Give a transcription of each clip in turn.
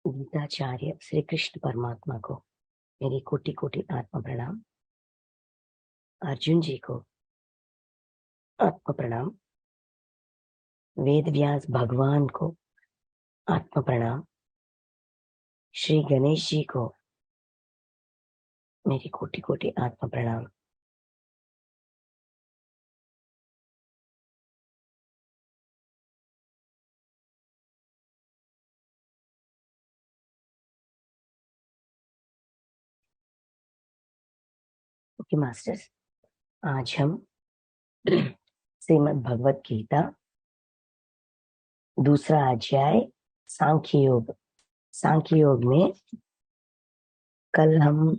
गीताचार्य श्री कृष्ण परमात्मा को मेरी कोटि कोटि आत्म प्रणाम। अर्जुन जी को आत्म प्रणाम। वेद व्यास भगवान को आत्म प्रणाम। श्री गणेश जी को मेरी कोटि कोटि आत्म प्रणाम। ओके मास्टर्स, आज हम श्रीमद् भगवत गीता दूसरा अध्याय सांख्य योग। सांख्य योग में कल हम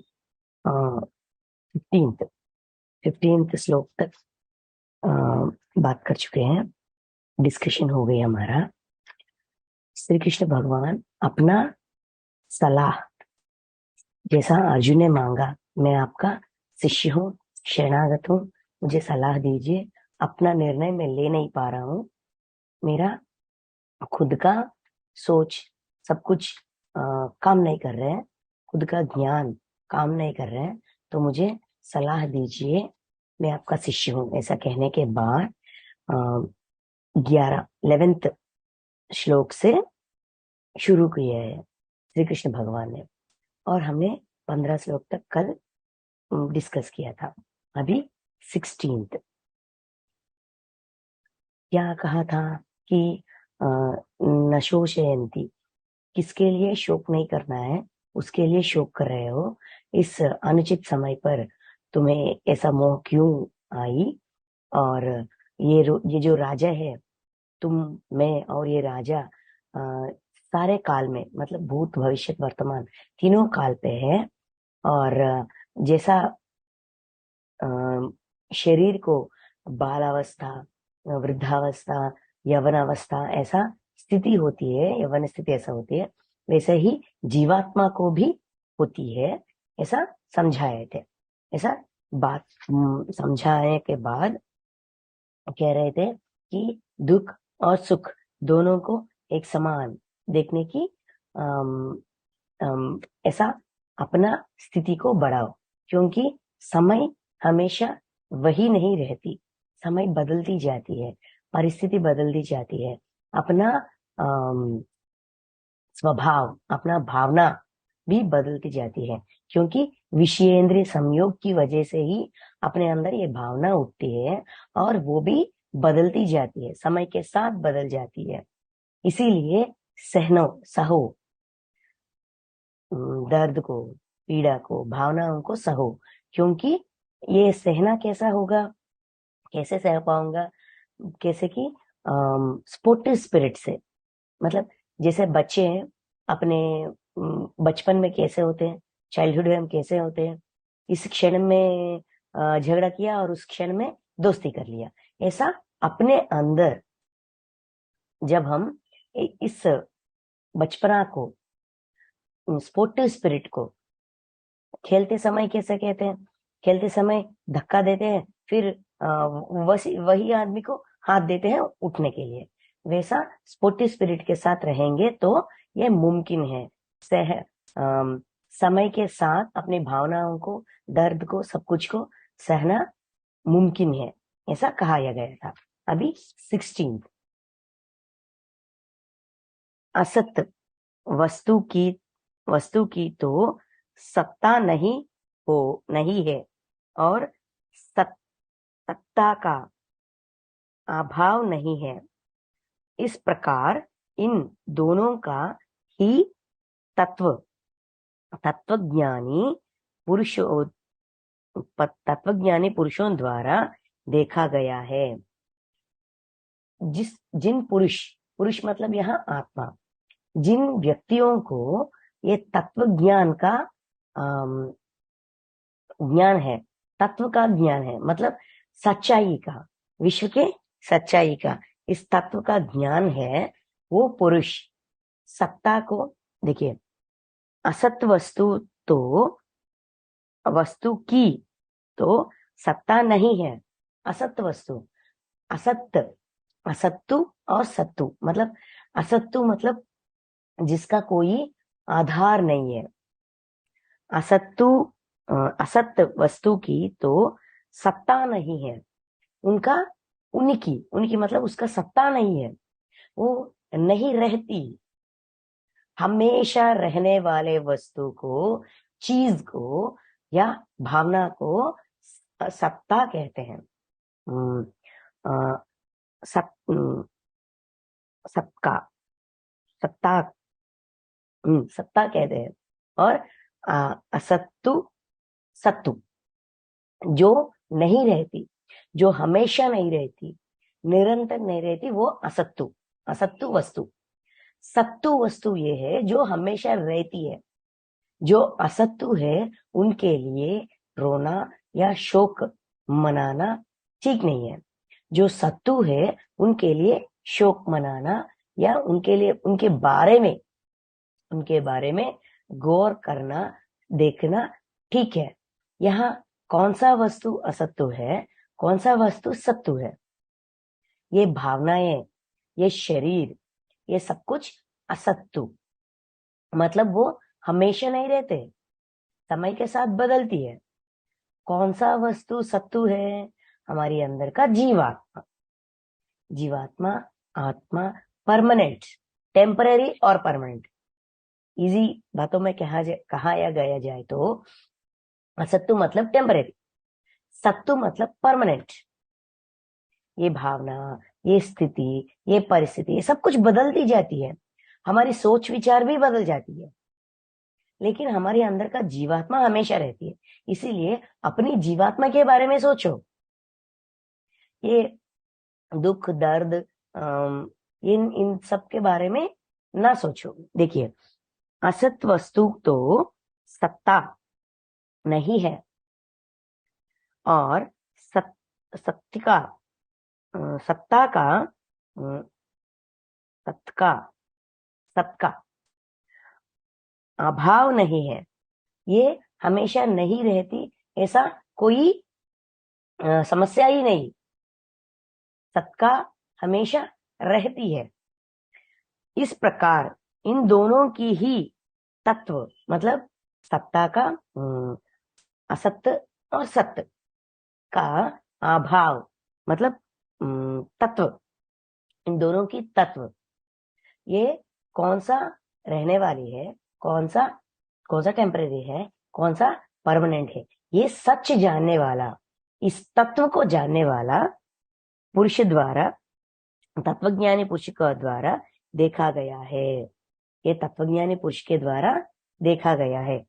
15th श्लोक तक बात कर चुके हैं। डिस्कशन हो गई हमारा। श्री कृष्ण भगवान अपना सलाह, जैसा अर्जुन ने मांगा, मैं आपका शिष्य हूँ, शरणागत हूँ, मुझे सलाह दीजिए, अपना निर्णय मैं ले नहीं पा रहा हूँ, मेरा खुद का सोच सब कुछ काम नहीं कर रहे हैं, खुद का ज्ञान काम नहीं कर रहे हैं, तो मुझे सलाह दीजिए, मैं आपका शिष्य हूँ। ऐसा कहने के बाद 11th श्लोक से शुरू किया है श्री कृष्ण भगवान ने, और हमने 15 श्लोक तक कल डिस्कस किया था। अभी 16th क्या कहा था कि न शोषयन्ति, किसके लिए शोक नहीं करना है, उसके लिए शोक कर रहे हो। इस अनुचित समय पर तुम्हें ऐसा मोह क्यों आई? और ये जो राजा है, तुम, मैं और ये राजा सारे काल में, मतलब भूत भविष्य वर्तमान तीनों काल पे है। और जैसा शरीर को बालावस्था, वृद्धावस्था, यवनावस्था ऐसा स्थिति होती है, यवन स्थिति ऐसा होती है, वैसे ही जीवात्मा को भी होती है, ऐसा समझाए थे। ऐसा बात समझाने के बाद कह रहे थे कि दुख और सुख दोनों को एक समान देखने की ऐसा अपना स्थिति को बढ़ाओ, क्योंकि समय हमेशा वही नहीं रहती, समय बदलती जाती है, परिस्थिति बदलती जाती है, अपना स्वभाव, अपना भावना भी बदलती जाती है, क्योंकि विषयेंद्रिय संयोग की वजह से ही अपने अंदर ये भावना उठती है, और वो भी बदलती जाती है, समय के साथ बदल जाती है। इसीलिए सहो, दर्द को, पीड़ा को, भावनाओं को सहो, क्योंकि ये सहना कैसा होगा, कैसे सह पाऊंगा, कैसे कि स्पोर्टिव स्पिरिट से, मतलब जैसे बच्चे हैं अपने बचपन में कैसे होते हैं, चाइल्डहुड में हम कैसे होते हैं, इस क्षण में झगड़ा किया और उस क्षण में दोस्ती कर लिया, ऐसा अपने अंदर जब हम इस बचपना को, स्पोर्टिव स्पिरिट को खेलते समय कैसे कहते हैं, खेलते समय धक्का देते हैं, फिर वही आदमी को हाथ देते हैं उठने के लिए, वैसा स्पोर्टिव स्पिरिट के साथ रहेंगे तो ये मुमकिन है। समय के साथ अपनी भावनाओं को, दर्द को, सब कुछ को सहना मुमकिन है, ऐसा कहा गया था। अभी 16 असत वस्तु की तो सत्ता नहीं है, और सत्ता का अभाव नहीं है। इस प्रकार इन दोनों का ही तत्वज्ञानी पुरुषों द्वारा देखा गया है। जिन पुरुष मतलब यहाँ आत्मा, जिन व्यक्तियों को ये तत्व ज्ञान का ज्ञान है, तत्व का ज्ञान है, मतलब सच्चाई का, विश्व के सच्चाई का इस तत्व का ज्ञान है, वो पुरुष सत्ता को, देखिए, असत वस्तु की तो सत्ता नहीं है, असत वस्तु, असत्तु और सत्तु, मतलब असत्तु मतलब जिसका कोई आधार नहीं है। असत्तु असत्य वस्तु की तो सत्ता नहीं है। उनका उनकी उनकी मतलब उसका सत्ता नहीं है, वो नहीं रहती। हमेशा रहने वाले वस्तु को, चीज को या भावना को सत्ता कहते हैं। अम, अ, सत्ता सत्ता सत्ता कहते हैं। और असत्तु सत्तु, जो नहीं रहती, जो हमेशा नहीं रहती, निरंतर नहीं रहती, वो असत्तु, असत्तु वस्तु। सत्तु वस्तु ये है जो हमेशा रहती है। जो असत्तु है उनके लिए रोना या शोक मनाना ठीक नहीं है। जो सत्तु है उनके लिए शोक मनाना या उनके लिए उनके बारे में गौर करना, देखना ठीक है। यहाँ कौन सा वस्तु असत्तु है, कौन सा वस्तु सत्तु है? ये भावनाएं, ये शरीर, ये सब कुछ असत्तु, मतलब वो हमेशा नहीं रहते, समय के साथ बदलती है। कौन सा वस्तु सत्तु है? हमारी अंदर का जीवात्मा। जीवात्मा, आत्मा, परमानेंट, टेम्पररी और परमानेंट। इजी बातों में कहा या गया जाए तो असत्तु मतलब टेम्पररी, सत्तु मतलब परमानेंट। ये भावना, ये स्थिति, ये परिस्थिति, ये सब कुछ बदलती जाती है। हमारी सोच विचार भी बदल जाती है, लेकिन हमारे अंदर का जीवात्मा हमेशा रहती है। इसीलिए अपनी जीवात्मा के बारे में सोचो। ये दुख दर्द, इन इन सब के बारे में ना सोचो। देखिए, असत वस्तु तो सत्ता नहीं है, और सत्य का, सत्ता का, सत्य का, सत्य का अभाव नहीं है। ये हमेशा नहीं रहती, ऐसा कोई समस्या ही नहीं। सत्य का हमेशा रहती है। इस प्रकार इन दोनों की ही तत्व, मतलब सत्ता का, असत्य और सत्य का अभाव, मतलब तत्व, इन दोनों की तत्व, ये कौन सा रहने वाली है, कौन सा टेम्परेरी है, कौन सा परमानेंट है, ये सच जानने वाला, इस तत्व को जानने वाला पुरुष द्वारा, तत्वज्ञानी पुरुष के द्वारा देखा गया है। ये तत्वज्ञानी पुरुष के द्वारा देखा गया है।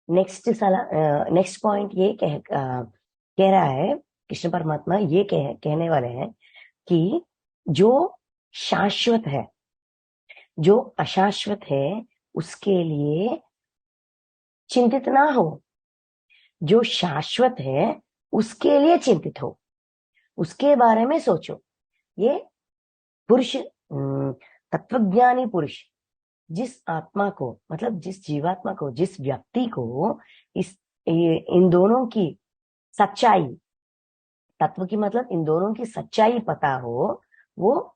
नेक्स्ट पॉइंट ये कह रहा है, कृष्ण परमात्मा ये कहने वाले हैं कि जो शाश्वत है, जो अशाश्वत है, उसके लिए चिंतित ना हो। जो शाश्वत है उसके लिए चिंतित हो, उसके बारे में सोचो। ये पुरुष, तत्वज्ञानी पुरुष जिस आत्मा को, मतलब जिस जीवात्मा को, जिस व्यक्ति को इन दोनों की सच्चाई, तत्व की मतलब इन दोनों की सच्चाई पता हो, वो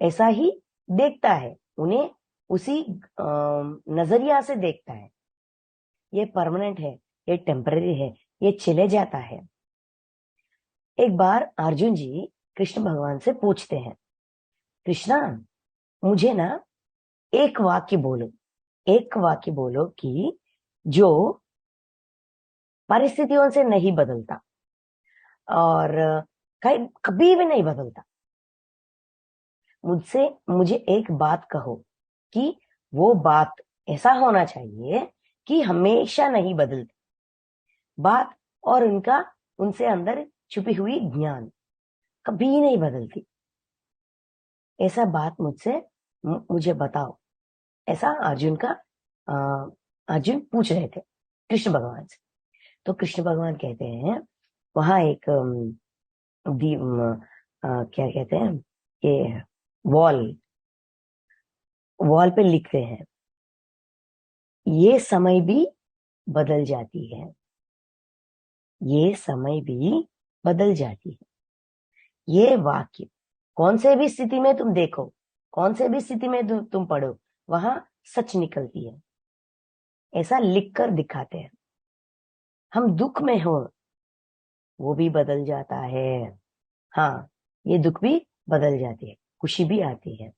ऐसा ही देखता है, उन्हें उसी नजरिया से देखता है। ये परमानेंट है, ये टेम्पररी है, ये चले जाता है। एक बार अर्जुन जी कृष्ण भगवान से पूछते हैं, कृष्णा, मुझे ना एक वाक्य बोलो, एक वाक्य बोलो कि जो परिस्थितियों से नहीं बदलता और कहीं कभी भी नहीं बदलता। मुझे एक बात कहो कि वो बात ऐसा होना चाहिए कि हमेशा नहीं बदलती बात, और उनका, उनसे अंदर छुपी हुई ज्ञान कभी नहीं बदलती। ऐसा बात मुझे बताओ। ऐसा अर्जुन पूछ रहे थे कृष्ण भगवान से। तो कृष्ण भगवान कहते हैं, वहां एक क्या कहते हैं, ये वॉल, वॉल पे लिख रहे हैं, ये समय भी बदल जाती है, ये समय भी बदल जाती है। ये वाक्य कौन से भी स्थिति में तुम देखो, कौन से भी स्थिति में तुम पढ़ो, वहां सच निकलती है। ऐसा लिख कर दिखाते हैं। हम दुख में हो, वो भी बदल जाता है। हाँ, ये दुख भी बदल जाती है, खुशी भी आती है।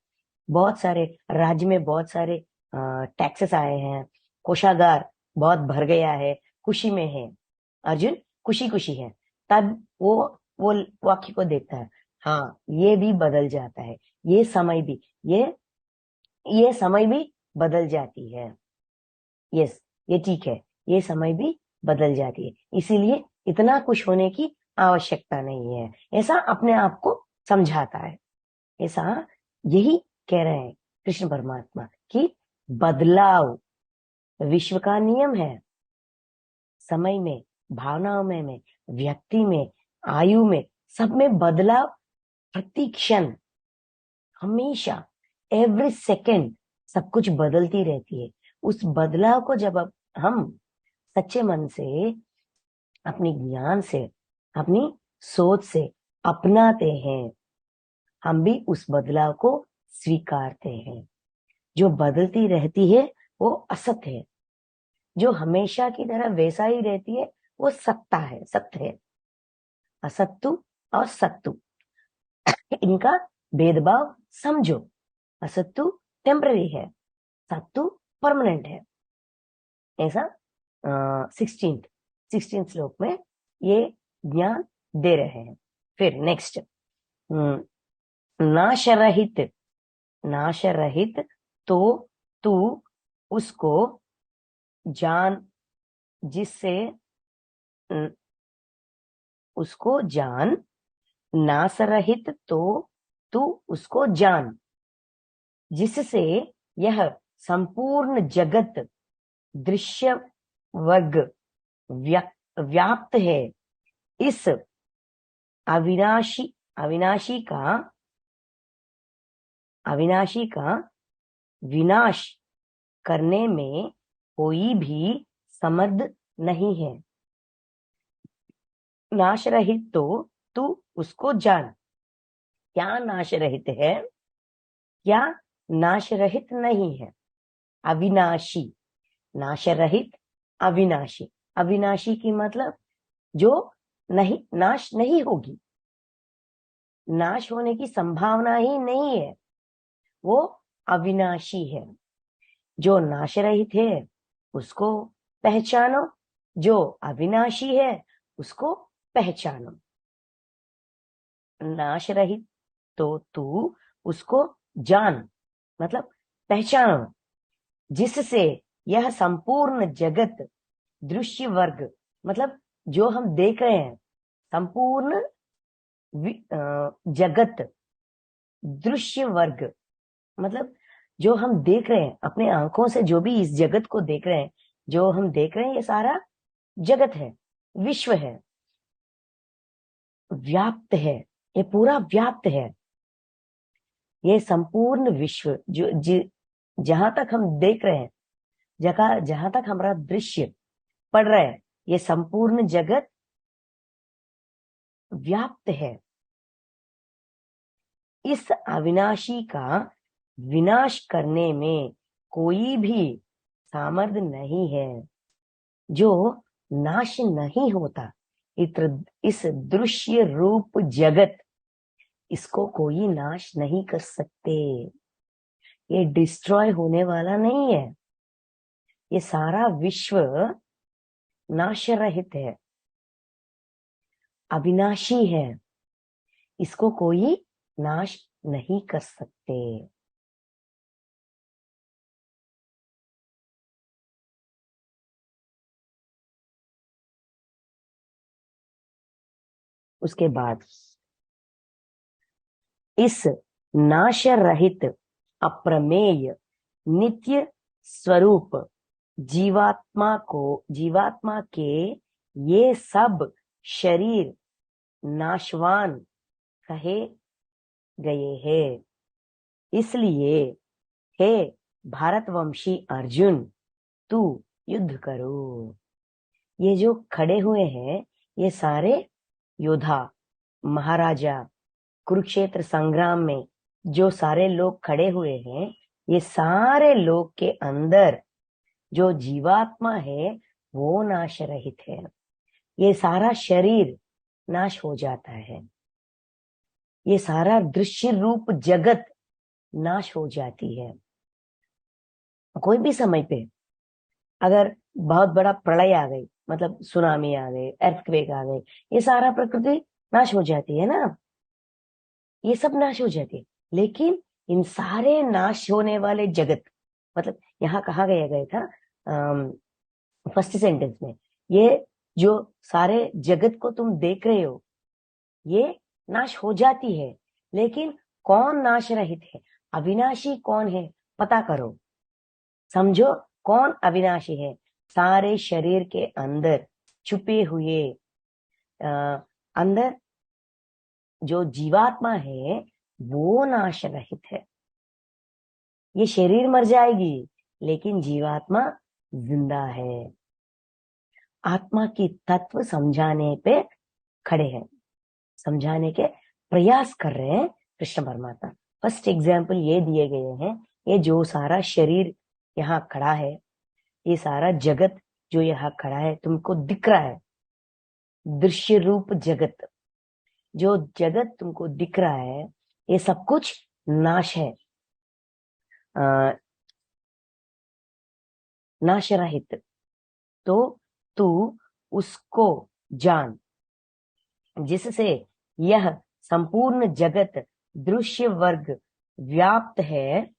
बहुत सारे राज्य में बहुत सारे टैक्सेस आए हैं, कोषागार बहुत भर गया है, खुशी में है, अर्जुन खुशी खुशी है। तब वो वाक्य को देखता है, हाँ ये भी बदल जाता है, ये समय भी, ये समय भी बदल जाती है। यस, ये ठीक है, ये समय भी बदल जाती है, इसीलिए इतना खुश होने की आवश्यकता नहीं है। ऐसा अपने आप को समझाता है। ऐसा यही कह रहे हैं कृष्ण परमात्मा कि बदलाव विश्व का नियम है। समय में, भावनाओं में व्यक्ति में, आयु में, सब में बदलाव प्रति क्षण, हमेशा, एवरी सेकेंड सब कुछ बदलती रहती है। उस बदलाव को जब हम सच्चे मन से, अपने ज्ञान से, अपनी सोच से अपनाते हैं, हम भी उस बदलाव को स्वीकारते हैं। जो बदलती रहती है वो असत है, जो हमेशा की तरह वैसा ही रहती है वो सत्ता है, सत्य है। असत्तु और सत्तु, इनका भेदभाव समझो। असत्तु टेम्पररी है, सत्तु परमानेंट है। ऐसा 16 श्लोक में ये ज्ञान दे रहे हैं। फिर नेक्स्ट, नाश रहित, नाश रहित तो तू उसको जान, जिससे उसको जान, नाश रहित तो तू उसको जान, जिससे यह संपूर्ण जगत दृश्य वर्ग व्याप्त है। इस अविनाशी अविनाशी का अविनाशी का विनाश करने में कोई भी समर्थ नहीं है। नाश रहित तो तू उसको जान। क्या नाश रहित है, क्या नाश रहित नहीं है? अविनाशी, नाश रहित, अविनाशी। अविनाशी की मतलब जो नहीं, नाश नहीं होगी, नाश होने की संभावना ही नहीं है, वो अविनाशी है। जो नाश रहित है उसको पहचानो, जो अविनाशी है उसको पहचानो। नाश रहित तो तू उसको जान, मतलब पहचानो, जिससे यह संपूर्ण जगत दृश्य वर्ग, मतलब जो हम देख रहे हैं, संपूर्ण जगत दृश्य वर्ग, मतलब जो हम देख रहे हैं अपने आंखों से, जो भी इस जगत को देख रहे हैं, जो हम देख रहे हैं ये सारा जगत है, विश्व है, व्याप्त है, ये पूरा व्याप्त है। ये संपूर्ण विश्व जहां तक हम देख रहे हैं, जहां तक हमारा दृश्य पड़ रहा है, ये संपूर्ण जगत व्याप्त है। इस अविनाशी का विनाश करने में कोई भी सामर्थ्य नहीं है। जो नाश नहीं होता, इस दृश्य रूप जगत, इसको कोई नाश नहीं कर सकते। ये डिस्ट्रॉय होने वाला नहीं है। ये सारा विश्व नाश रहित है, अविनाशी है, इसको कोई नाश नहीं कर सकते। उसके बाद इस नाश रहित अप्रमेय नित्य स्वरूप जीवात्मा के ये सब शरीर नाशवान कहे गए हैं। इसलिए हे भारतवंशी अर्जुन, तू युद्ध करो। ये जो खड़े हुए हैं ये सारे योद्धा, महाराजा, कुरुक्षेत्र संग्राम में जो सारे लोग खड़े हुए हैं, ये सारे लोग के अंदर जो जीवात्मा है वो नाश रहित है। ये सारा शरीर नाश हो जाता है, ये सारा दृश्य रूप जगत नाश हो जाती है। कोई भी समय पे अगर बहुत बड़ा प्रलय आ गई, मतलब सुनामी आ गई, अर्थक्वेक आ गई, ये सारा प्रकृति नाश हो जाती है ना, ये सब नाश हो जाती है। लेकिन इन सारे नाश होने वाले जगत, मतलब यहाँ कहा गया था फर्स्ट सेंटेंस में, ये जो सारे जगत को तुम देख रहे हो ये नाश हो जाती है, लेकिन कौन नाश रहित है, अविनाशी कौन है, पता करो, समझो कौन अविनाशी है। सारे शरीर के अंदर छुपे हुए अंदर जो जीवात्मा है वो नाश रहित है। ये शरीर मर जाएगी लेकिन जीवात्मा जिंदा है। आत्मा की तत्व समझाने पे खड़े हैं, समझाने के प्रयास कर रहे हैं कृष्ण परमात्मा। फर्स्ट एग्जाम्पल ये दिए गए हैं, ये जो सारा शरीर यहाँ खड़ा है, ये सारा जगत जो यहाँ खड़ा है तुमको दिख रहा है, दृश्य रूप जगत, जो जगत तुमको दिख रहा है ये सब कुछ नाश है, नाश रहित। तो तू उसको जान जिससे यह संपूर्ण जगत दृश्य वर्ग व्याप्त है।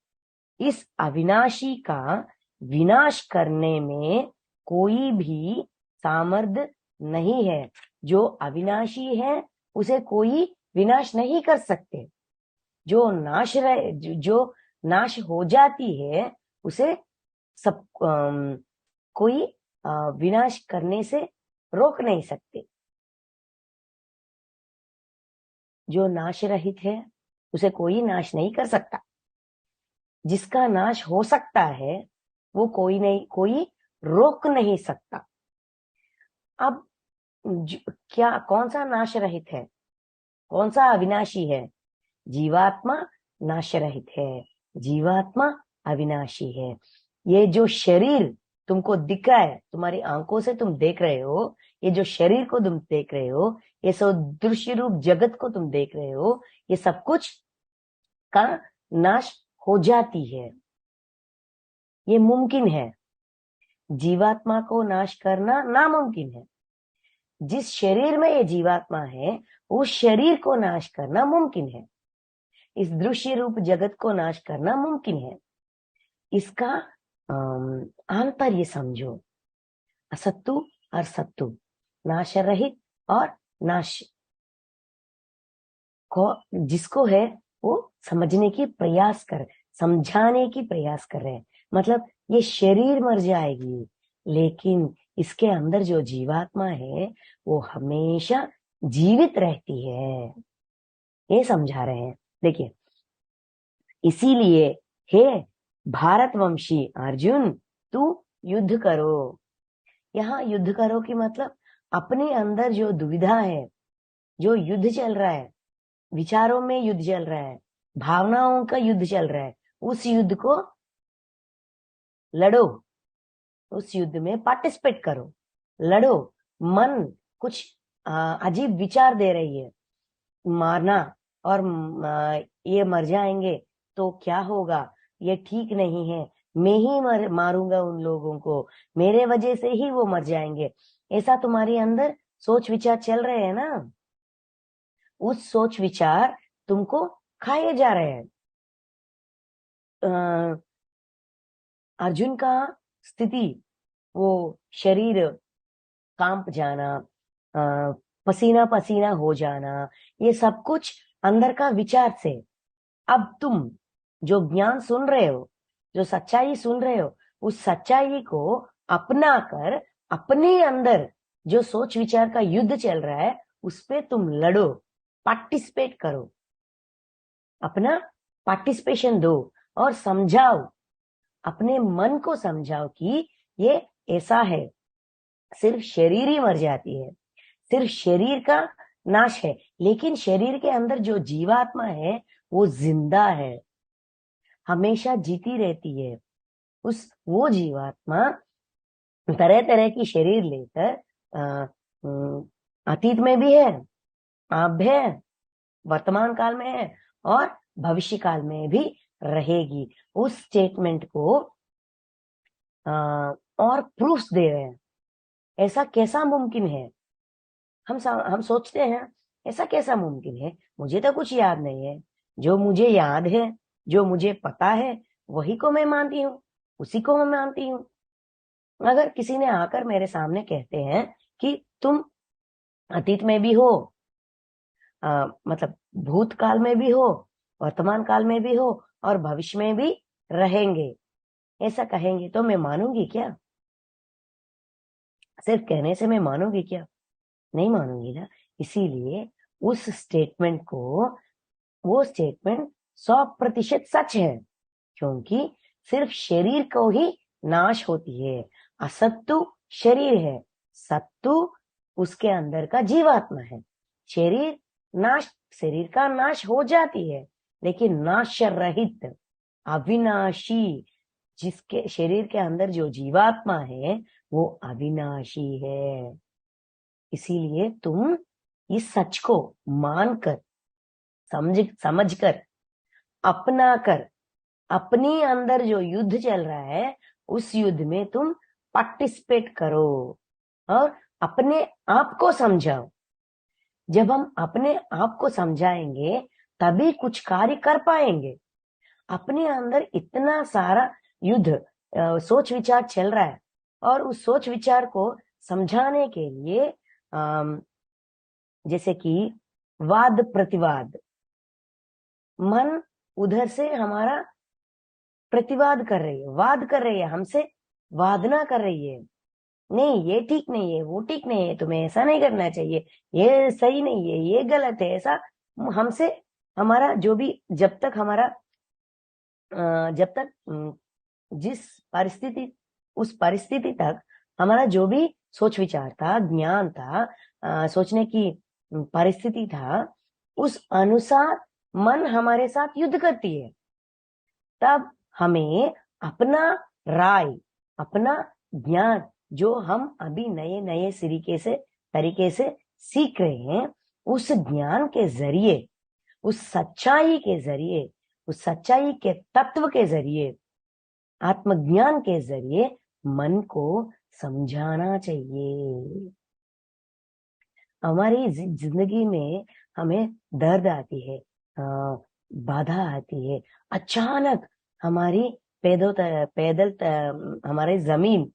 इस अविनाशी का विनाश करने में कोई भी सामर्थ्य नहीं है। जो अविनाशी है उसे कोई विनाश नहीं कर सकते। जो जो नाश हो जाती है उसे सब कोई विनाश करने से रोक नहीं सकते। जो नाश रहित है उसे कोई नाश नहीं कर सकता। जिसका नाश हो सकता है वो कोई रोक नहीं सकता। अब क्या कौन सा नाश रहित है, कौन सा अविनाशी है? जीवात्मा नाश रहित है, जीवात्मा अविनाशी है। ये जो शरीर तुमको दिख रहा है, तुम्हारी आंखों से तुम देख रहे हो, ये जो शरीर को तुम देख रहे हो, ये सब दृश्य रूप जगत को तुम देख रहे हो, ये सब कुछ का नाश हो जाती है। ये मुमकिन है, जीवात्मा को नाश करना नामुमकिन है। जिस शरीर में ये जीवात्मा है उस शरीर को नाश करना मुमकिन है। इस दृश्य रूप जगत को नाश करना मुमकिन है। इसका आंतर्य समझो, असत्तु और सत्तु, नाश रहित और नाश को जिसको है वो समझने की प्रयास कर, समझाने की प्रयास कर रहे हैं। मतलब ये शरीर मर जाएगी लेकिन इसके अंदर जो जीवात्मा है वो हमेशा जीवित रहती है, ये समझा रहे हैं। देखिए, इसीलिए हे भारतवंशी अर्जुन, तू युद्ध करो। यहाँ युद्ध करो की मतलब अपने अंदर जो दुविधा है, जो युद्ध चल रहा है, विचारों में युद्ध चल रहा है, भावनाओं का युद्ध चल रहा है, उस युद्ध को लड़ो, उस युद्ध में पार्टिसिपेट करो, लड़ो। मन कुछ अजीब विचार दे रही है, मारना और ये मर जाएंगे तो क्या होगा, ये ठीक नहीं है, मैं ही मारूंगा उन लोगों को, मेरे वजह से ही वो मर जाएंगे, ऐसा तुम्हारे अंदर सोच विचार चल रहे हैं ना। उस सोच विचार तुमको खाए जा रहे हैं। अर्जुन का स्थिति, वो शरीर कांप जाना, पसीना पसीना हो जाना, ये सब कुछ अंदर का विचार से। अब तुम जो ज्ञान सुन रहे हो, जो सच्चाई सुन रहे हो, उस सच्चाई को अपना कर अपने अंदर जो सोच विचार का युद्ध चल रहा है उस पे तुम लड़ो, पार्टिसिपेट करो, अपना पार्टिसिपेशन दो। और समझाओ, अपने मन को समझाओ कि ये ऐसा है। सिर्फ शरीर ही मर जाती है, सिर्फ शरीर का नाश है, लेकिन शरीर के अंदर जो जीवात्मा है वो जिंदा है, हमेशा जीती रहती है। वो जीवात्मा तरह तरह की शरीर लेकर अतीत में भी है, अब है, वर्तमान काल में है और भविष्य काल में भी रहेगी। उस स्टेटमेंट को और प्रूफ्स दे रहे हैं। ऐसा कैसा मुमकिन है? हम सोचते हैं ऐसा कैसा मुमकिन है, मुझे तो कुछ याद नहीं है। जो मुझे याद है, जो मुझे पता है, वही को मैं मानती हूँ, उसी को मैं मानती हूँ। अगर किसी ने आकर मेरे सामने कहते हैं कि तुम अतीत में भी हो, मतलब भूतकाल में भी हो, वर्तमान काल में भी हो और भविष्य में भी रहेंगे, ऐसा कहेंगे तो मैं मानूंगी क्या? सिर्फ कहने से मैं मानूंगी क्या? नहीं मानूंगी ना। इसीलिए उस स्टेटमेंट को, वो स्टेटमेंट 100% सच है, क्योंकि सिर्फ शरीर को ही नाश होती है। असत्तु शरीर है, सत्तु उसके अंदर का जीवात्मा है। शरीर नाश, शरीर का नाश हो जाती है, लेकिन नाश रहित अविनाशी जिसके शरीर के अंदर जो जीवात्मा है वो अविनाशी है। इसीलिए तुम इस सच को मानकर, समझकर, अपना कर, अपनी अंदर जो युद्ध चल रहा है उस युद्ध में तुम पार्टिसिपेट करो और अपने आप को समझाओ। जब हम अपने आप को समझाएंगे तभी कुछ कार्य कर पाएंगे। अपने अंदर इतना सारा युद्ध, सोच विचार चल रहा है और उस सोच विचार को समझाने के लिए जैसे कि वाद प्रतिवाद, मन उधर से हमारा प्रतिवाद कर रही है, वाद कर रही है, हमसे वादना कर रही है, नहीं ये ठीक नहीं है, वो ठीक नहीं है, तुम्हें ऐसा नहीं करना चाहिए, ये सही नहीं है, ये गलत है, ऐसा हमसे हमारा जो भी, जब तक हमारा जब तक जिस परिस्थिति, उस परिस्थिति तक हमारा जो भी सोच विचार था, ज्ञान था, सोचने की परिस्थिति था, उस अनुसार मन हमारे साथ युद्ध करती है। तब हमें अपना राय, अपना ज्ञान जो हम अभी नए नए तरीके से सीख रहे हैं, उस ज्ञान के जरिए, उस सच्चाई के जरिए, उस सच्चाई के तत्व के जरिए, आत्मज्ञान के जरिए मन को समझाना चाहिए। हमारी जिंदगी में हमें दर्द आती है, बाधा आती है, अचानक हमारी हमारी जमीन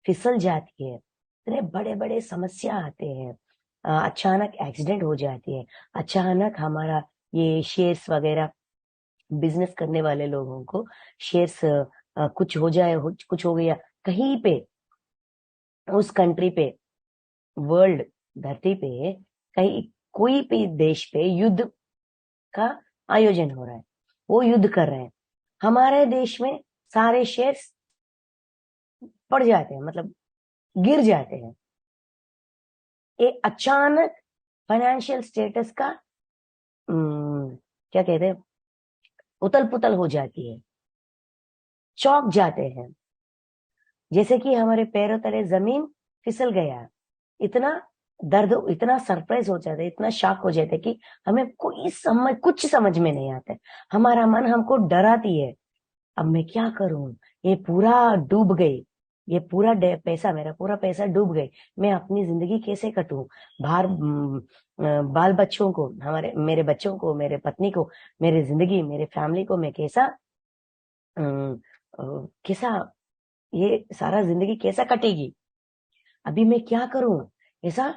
फिसल जाती है, इतने बड़े बड़े समस्या आते हैं, अचानक एक्सीडेंट हो जाती है, अचानक हमारा ये शेयर्स वगैरह, बिजनेस करने वाले लोगों को शेयर्स कुछ हो जाए, कुछ हो गया कहीं पे, उस कंट्री पे, वर्ल्ड धरती पे, कहीं कोई भी देश पे युद्ध का आयोजन हो रहा है, वो युद्ध कर रहे हैं, हमारे देश में सारे शेयर्स पड़ जाते हैं, मतलब गिर जाते हैं। एक अचानक फाइनेंशियल स्टेटस का क्या कहते हैं, उतल पुतल हो जाती है, चौंक जाते हैं, जैसे कि हमारे पैरों तले जमीन फिसल गया। इतना दर्द, इतना सरप्राइज हो जाता है, इतना शॉक हो जाता है कि हमें कुछ समझ में नहीं आता है। हमारा मन हमको डराती है, अब मैं क्या करूं, ये पूरा डूब गई, ये पूरा पैसा, मेरा पूरा पैसा डूब गई, मैं अपनी जिंदगी कैसे कटूं? बाहर बाल बच्चों को, मेरे बच्चों को, मेरे पत्नी को, मेरी जिंदगी, मेरे फैमिली को मैं कैसा कैसा, ये सारा जिंदगी कैसा कटेगी? अभी मैं क्या करूं? ऐसा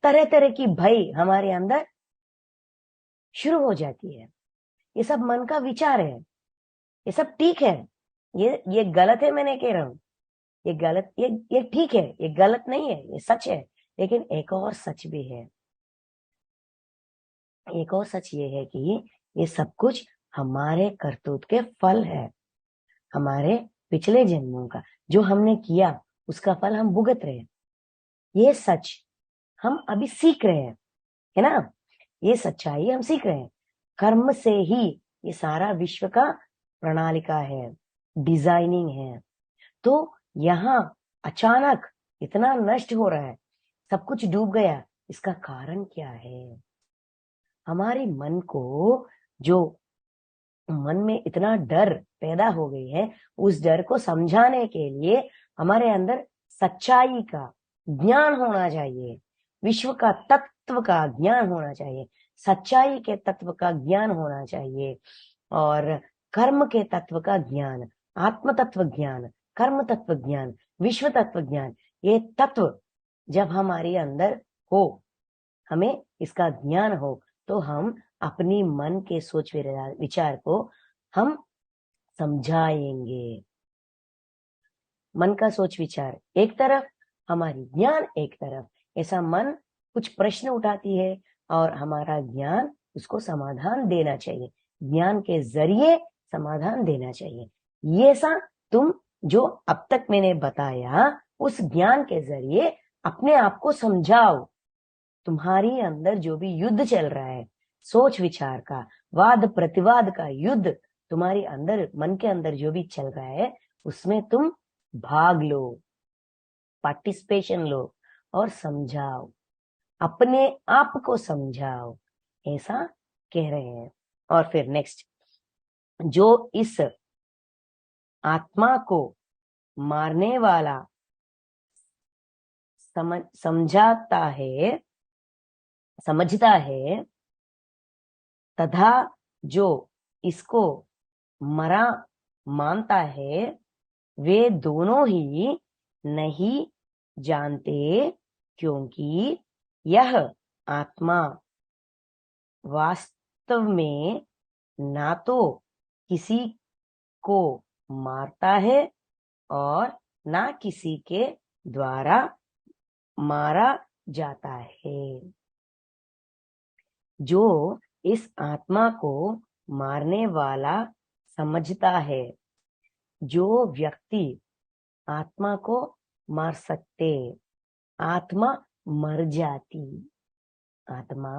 तरह तरह की भय हमारे अंदर शुरू हो जाती है। ये सब मन का विचार है, ये सब ठीक है, ये गलत है, मैं नहीं कह रहा हूं ये गलत, ये ठीक है, ये गलत नहीं है, ये सच है। लेकिन एक और सच भी है, एक और सच ये है कि ये सब कुछ हमारे करतूत के फल है, हमारे पिछले जन्मों का जो हमने किया उसका फल हम भुगत रहे हैं। ये सच हम अभी सीख रहे हैं, है ना। ये सच्चाई हम सीख रहे हैं। कर्म से ही ये सारा विश्व का प्रणालिका है, डिजाइनिंग है। तो यहाँ अचानक इतना नष्ट हो रहा है, सब कुछ डूब गया, इसका कारण क्या है? हमारे मन को, जो मन में इतना डर पैदा हो गई है, उस डर को समझाने के लिए हमारे अंदर सच्चाई का ज्ञान होना चाहिए, विश्व का तत्व का ज्ञान होना चाहिए, सच्चाई के तत्व का ज्ञान होना चाहिए, और कर्म के तत्व का ज्ञान, आत्म तत्व ज्ञान, कर्म तत्व ज्ञान, विश्व तत्व ज्ञान, ये तत्व जब हमारे अंदर हो, हमें इसका ज्ञान हो, तो हम अपनी मन के सोच विचार को हम समझाएंगे। मन का सोच विचार एक तरफ, हमारी ज्ञान एक तरफ। ऐसा मन कुछ प्रश्न उठाती है और हमारा ज्ञान उसको समाधान देना चाहिए, ज्ञान के जरिए समाधान देना चाहिए। ये सा तुम जो अब तक मैंने बताया, उस ज्ञान के जरिए अपने आप को समझाओ। तुम्हारी अंदर जो भी युद्ध चल रहा है, सोच विचार का, वाद प्रतिवाद का युद्ध, तुम्हारी अंदर, मन के अंदर जो भी चल रहा है, उसमें तुम भाग लो, पार्टिसिपेशन लो और समझाओ, अपने आप को समझाओ, ऐसा कह रहे हैं। और फिर नेक्स्ट, जो इस आत्मा को मारने वाला समझता है तथा जो इसको मरा मानता है, वे दोनों ही नहीं जानते, क्योंकि यह आत्मा वास्तव में ना तो किसी को मारता है और ना किसी के द्वारा मारा जाता है। जो इस आत्मा को मारने वाला समझता है, जो व्यक्ति आत्मा को मार सकते, आत्मा मर जाती, आत्मा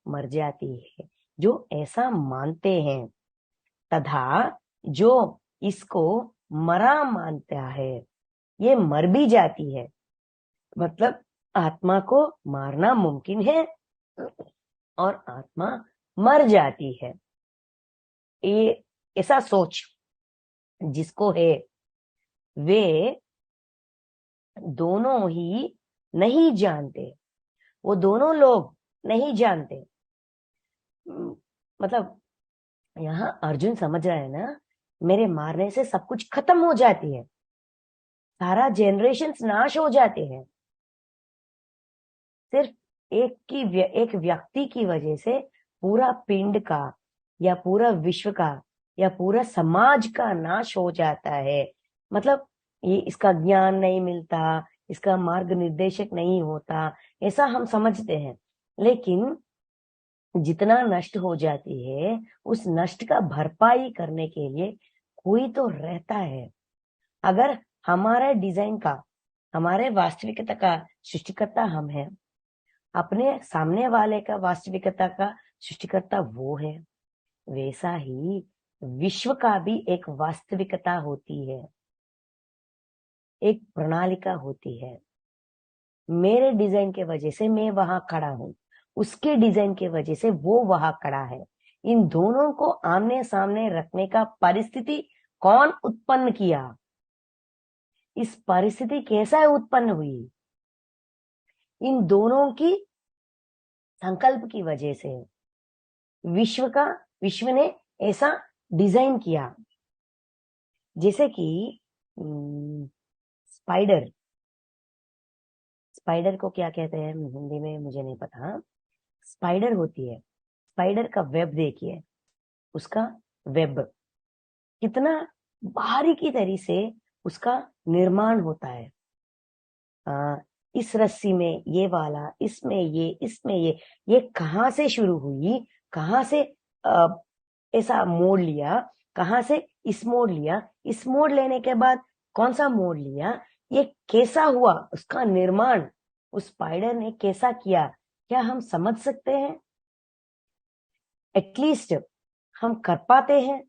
मर जाती है, जो ऐसा मानते हैं, तथा जो इसको मरा मानता है, ये मर भी जाती है। मतलब आत्मा को मारना मुमकिन है और आत्मा मर जाती है। ये ऐसा सोच जिसको है, वे दोनों ही नहीं जानते, वो दोनों लोग नहीं जानते। मतलब यहाँ अर्जुन समझ रहा है ना, मेरे मारने से सब कुछ खत्म हो जाती है, सारा जनरेशन नाश हो जाते हैं, सिर्फ एक व्यक्ति की वजह से पूरा पिंड का या पूरा विश्व का या पूरा समाज का नाश हो जाता है। मतलब ये इसका ज्ञान नहीं मिलता, इसका मार्ग निर्देशक नहीं होता, ऐसा हम समझते हैं। लेकिन जितना नष्ट हो जाती है, उस नष्ट का भरपाई करने के लिए कोई तो रहता है। अगर हमारे डिजाइन का, हमारे वास्तविकता का सृष्टिकर्ता हम हैं, अपने सामने वाले का वास्तविकता का सृष्टिकर्ता वो है, वैसा ही विश्व का भी एक वास्तविकता होती है, एक प्रणालिका होती है। मेरे डिजाइन के वजह से मैं वहां खड़ा हूं, उसके डिजाइन के वजह से वो वहां खड़ा है। इन दोनों को आमने सामने रखने का परिस्थिति कौन उत्पन्न किया? इस परिस्थिति कैसा उत्पन्न हुई? इन दोनों की संकल्प की वजह से विश्व ने ऐसा डिजाइन किया। जैसे कि स्पाइडर को क्या कहते हैं हिंदी में मुझे नहीं पता। स्पाइडर होती है, स्पाइडर का वेब देखिए, उसका वेब कितना बारीकी तरीके से उसका निर्माण होता है। इस रस्सी में ये वाला, इसमें ये कहाँ से शुरू हुई, कहाँ से ऐसा मोड़ लिया, कहां से इस मोड़ लिया, इस मोड़ लेने के बाद कौन सा मोड़ लिया, ये कैसा हुआ, उसका निर्माण उस स्पाइडर ने कैसा किया, क्या हम समझ सकते हैं? एटलीस्ट हम कर पाते हैं?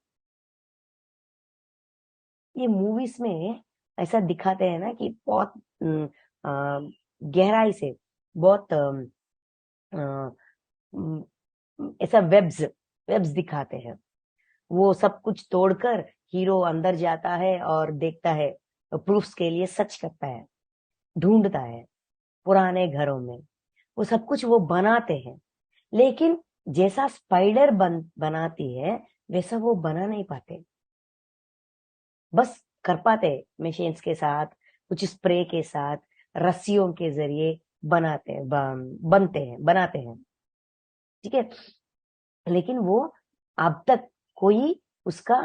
ये मूवीज में ऐसा दिखाते हैं ना कि बहुत गहराई से, बहुत ऐसा वेब्स वेब्स दिखाते हैं। वो सब कुछ तोड़कर हीरो अंदर जाता है और देखता है, प्रूफ्स के लिए सर्च करता है, ढूंढता है पुराने घरों में, वो सब कुछ वो बनाते हैं। लेकिन जैसा स्पाइडर बनाती है वैसा वो बना नहीं पाते। बस कर पाते मशीन्स के साथ, कुछ स्प्रे के साथ, रस्सियों के जरिए बनाते हैं, बनते हैं, बनाते हैं। ठीक है, लेकिन वो अब तक कोई उसका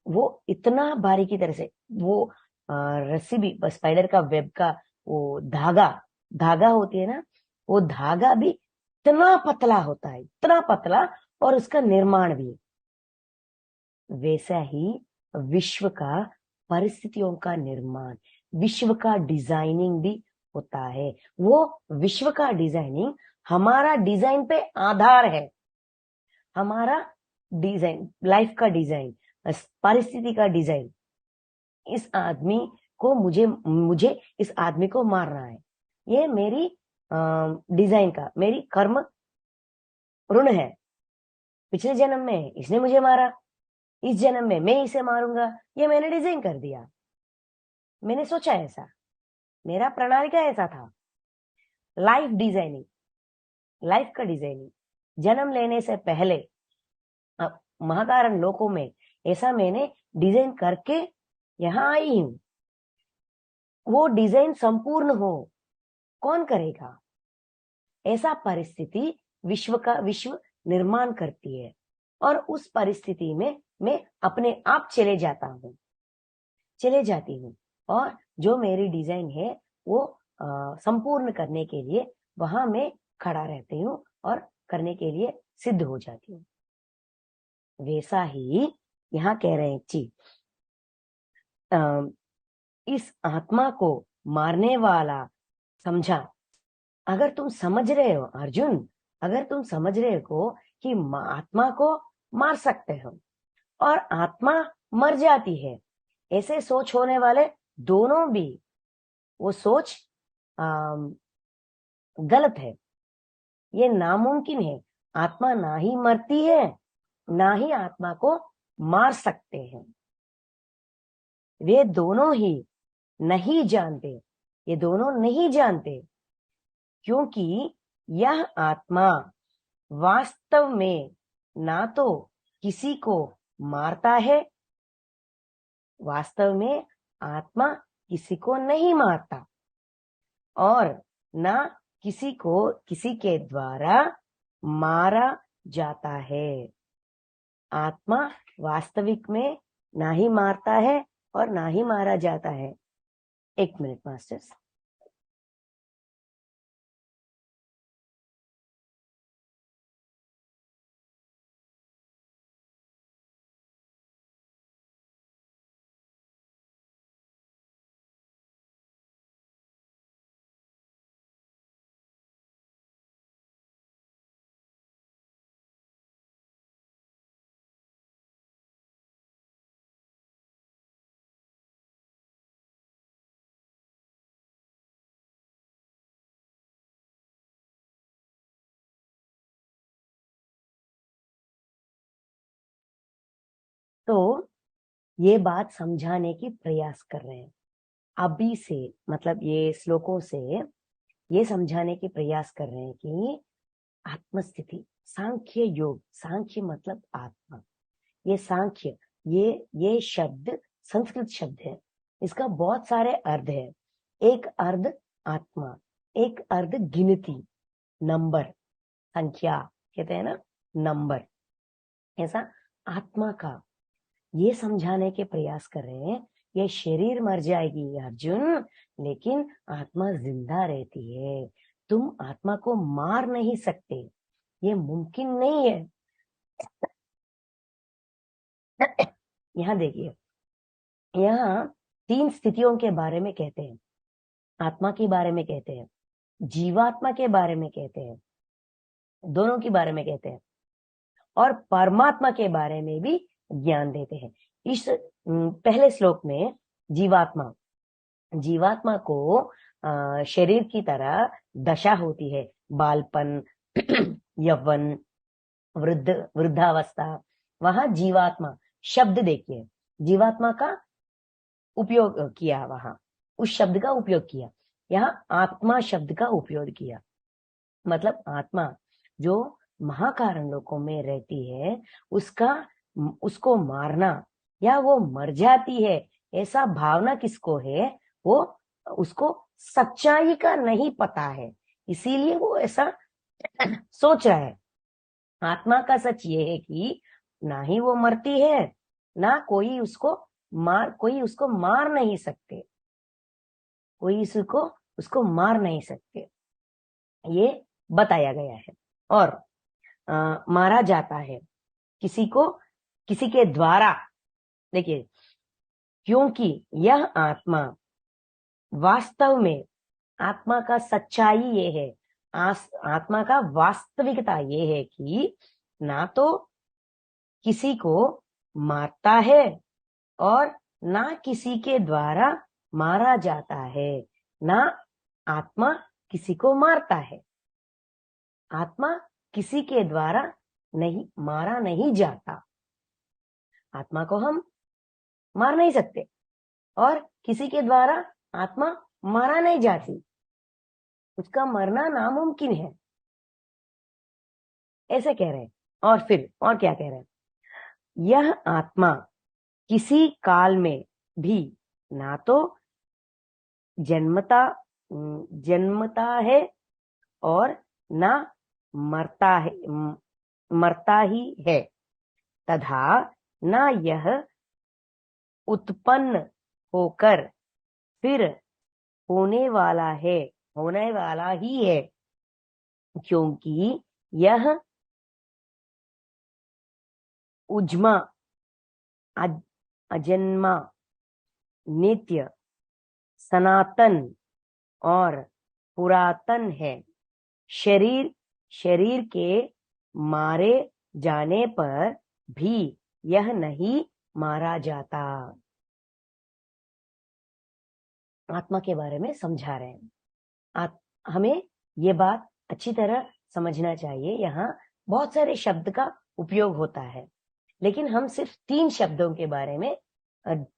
वो इतना बारीकी तरह से वो रस्सी भी, स्पाइडर का वेब का वो धागा धागा होती है ना, वो धागा भी इतना पतला होता है, इतना पतला, और उसका निर्माण भी वैसा ही। विश्व का परिस्थितियों का निर्माण, विश्व का डिजाइनिंग भी होता है। वो विश्व का डिजाइनिंग हमारा डिजाइन पे आधार है। हमारा डिजाइन, लाइफ का डिजाइन, परिस्थिति का डिजाइन, इस आदमी को मुझे मुझे इस आदमी को मारना है, ये मेरी डिजाइन का, मेरी कर्म ऋण है। पिछले जन्म में इसने मुझे मारा, इस जन्म में मैं इसे मारूंगा, ये मैंने डिजाइन कर दिया, मैंने सोचा ऐसा, मेरा प्रणालिका ऐसा था। लाइफ डिजाइनिंग, लाइफ का डिजाइनिंग जन्म लेने से पहले महाकारण लोकों में ऐसा मैंने डिजाइन करके यहां आई हूं। वो डिजाइन संपूर्ण हो, कौन करेगा? ऐसा परिस्थिति विश्व निर्माण करती है, और उस परिस्थिति में मैं अपने आप चले जाती हूँ, और जो मेरी डिजाइन है वो संपूर्ण करने के लिए वहां मैं खड़ा रहती हूँ और करने के लिए सिद्ध हो जाती हूँ। वैसा ही यहाँ कह रहे हैं जी, इस आत्मा को मारने वाला समझा। अगर तुम समझ रहे हो अर्जुन, अगर तुम समझ रहे हो कि आत्मा को मार सकते हो और आत्मा मर जाती है, ऐसे सोच होने वाले दोनों भी, वो सोच गलत है। ये नामुमकिन है। आत्मा ना ही मरती है, ना ही आत्मा को मार सकते हैं। वे दोनों ही नहीं जानते, ये दोनों नहीं जानते, क्योंकि यह आत्मा वास्तव में ना तो किसी को मारता है, वास्तव में आत्मा किसी को नहीं मारता, और ना किसी को किसी के द्वारा मारा जाता है। आत्मा वास्तविक में ना ही मारता है और ना ही मारा जाता है। एक मिनट मास्टर्स। तो ये बात समझाने की प्रयास कर रहे हैं अभी से, मतलब ये श्लोकों से ये समझाने की प्रयास कर रहे हैं कि आत्मस्थिति, सांख्य योग, सांख्य मतलब आत्मा, ये सांख्य, ये शब्द संस्कृत शब्द है, इसका बहुत सारे अर्थ है। एक अर्थ आत्मा, एक अर्थ गिनती, नंबर, संख्या कहते हैं ना, नंबर, ऐसा आत्मा का ये समझाने के प्रयास कर रहे हैं। ये शरीर मर जाएगी अर्जुन, लेकिन आत्मा जिंदा रहती है। तुम आत्मा को मार नहीं सकते, ये मुमकिन नहीं है। यहाँ देखिए, यहाँ 3 स्थितियों के बारे में कहते हैं। आत्मा के बारे में कहते हैं, जीवात्मा के बारे में कहते हैं, दोनों के बारे में कहते हैं, और परमात्मा के बारे में भी ज्ञान देते हैं। इस पहले श्लोक में जीवात्मा, जीवात्मा को शरीर की तरह दशा होती है, बालपन, यौवन, वृद्धावस्था। वहां जीवात्मा शब्द देखिए, जीवात्मा का उपयोग किया, वहां उस शब्द का उपयोग किया। यहाँ आत्मा शब्द का उपयोग किया, मतलब आत्मा जो महाकारण लोकों में रहती है, उसको मारना या वो मर जाती है, ऐसा भावना किसको है? वो उसको सच्चाई का नहीं पता है, इसीलिए वो ऐसा सोच रहा है। आत्मा का सच ये है कि ना ही वो मरती है, ना कोई उसको मार नहीं सकते, कोई उसको मार नहीं सकते, ये बताया गया है। और मारा जाता है किसी के द्वारा। देखिए, क्योंकि यह आत्मा वास्तव में, आत्मा का सच्चाई ये है, आत्मा का वास्तविकता ये है कि ना तो किसी को मारता है और ना किसी के द्वारा मारा जाता है, ना आत्मा किसी को मारता है। आत्मा किसी के द्वारा मारा नहीं जाता, आत्मा को हम मार नहीं सकते और किसी के द्वारा आत्मा मारा नहीं जाती, उसका मरना नामुमकिन है, ऐसे कह रहे हैं। और फिर और क्या कह रहे हैं? यह आत्मा किसी काल में भी ना तो जन्मता है और ना मरता ही है, तथा ना यह उत्पन्न होकर फिर होने वाला ही है, क्योंकि यह उज्मा, अजन्मा, नित्य, सनातन और पुरातन है। शरीर के मारे जाने पर भी यह नहीं मारा जाता। आत्मा के बारे में समझा रहे हैं। हमें ये बात अच्छी तरह समझना चाहिए। यहाँ बहुत सारे शब्द का उपयोग होता है, लेकिन हम सिर्फ 3 शब्दों के बारे में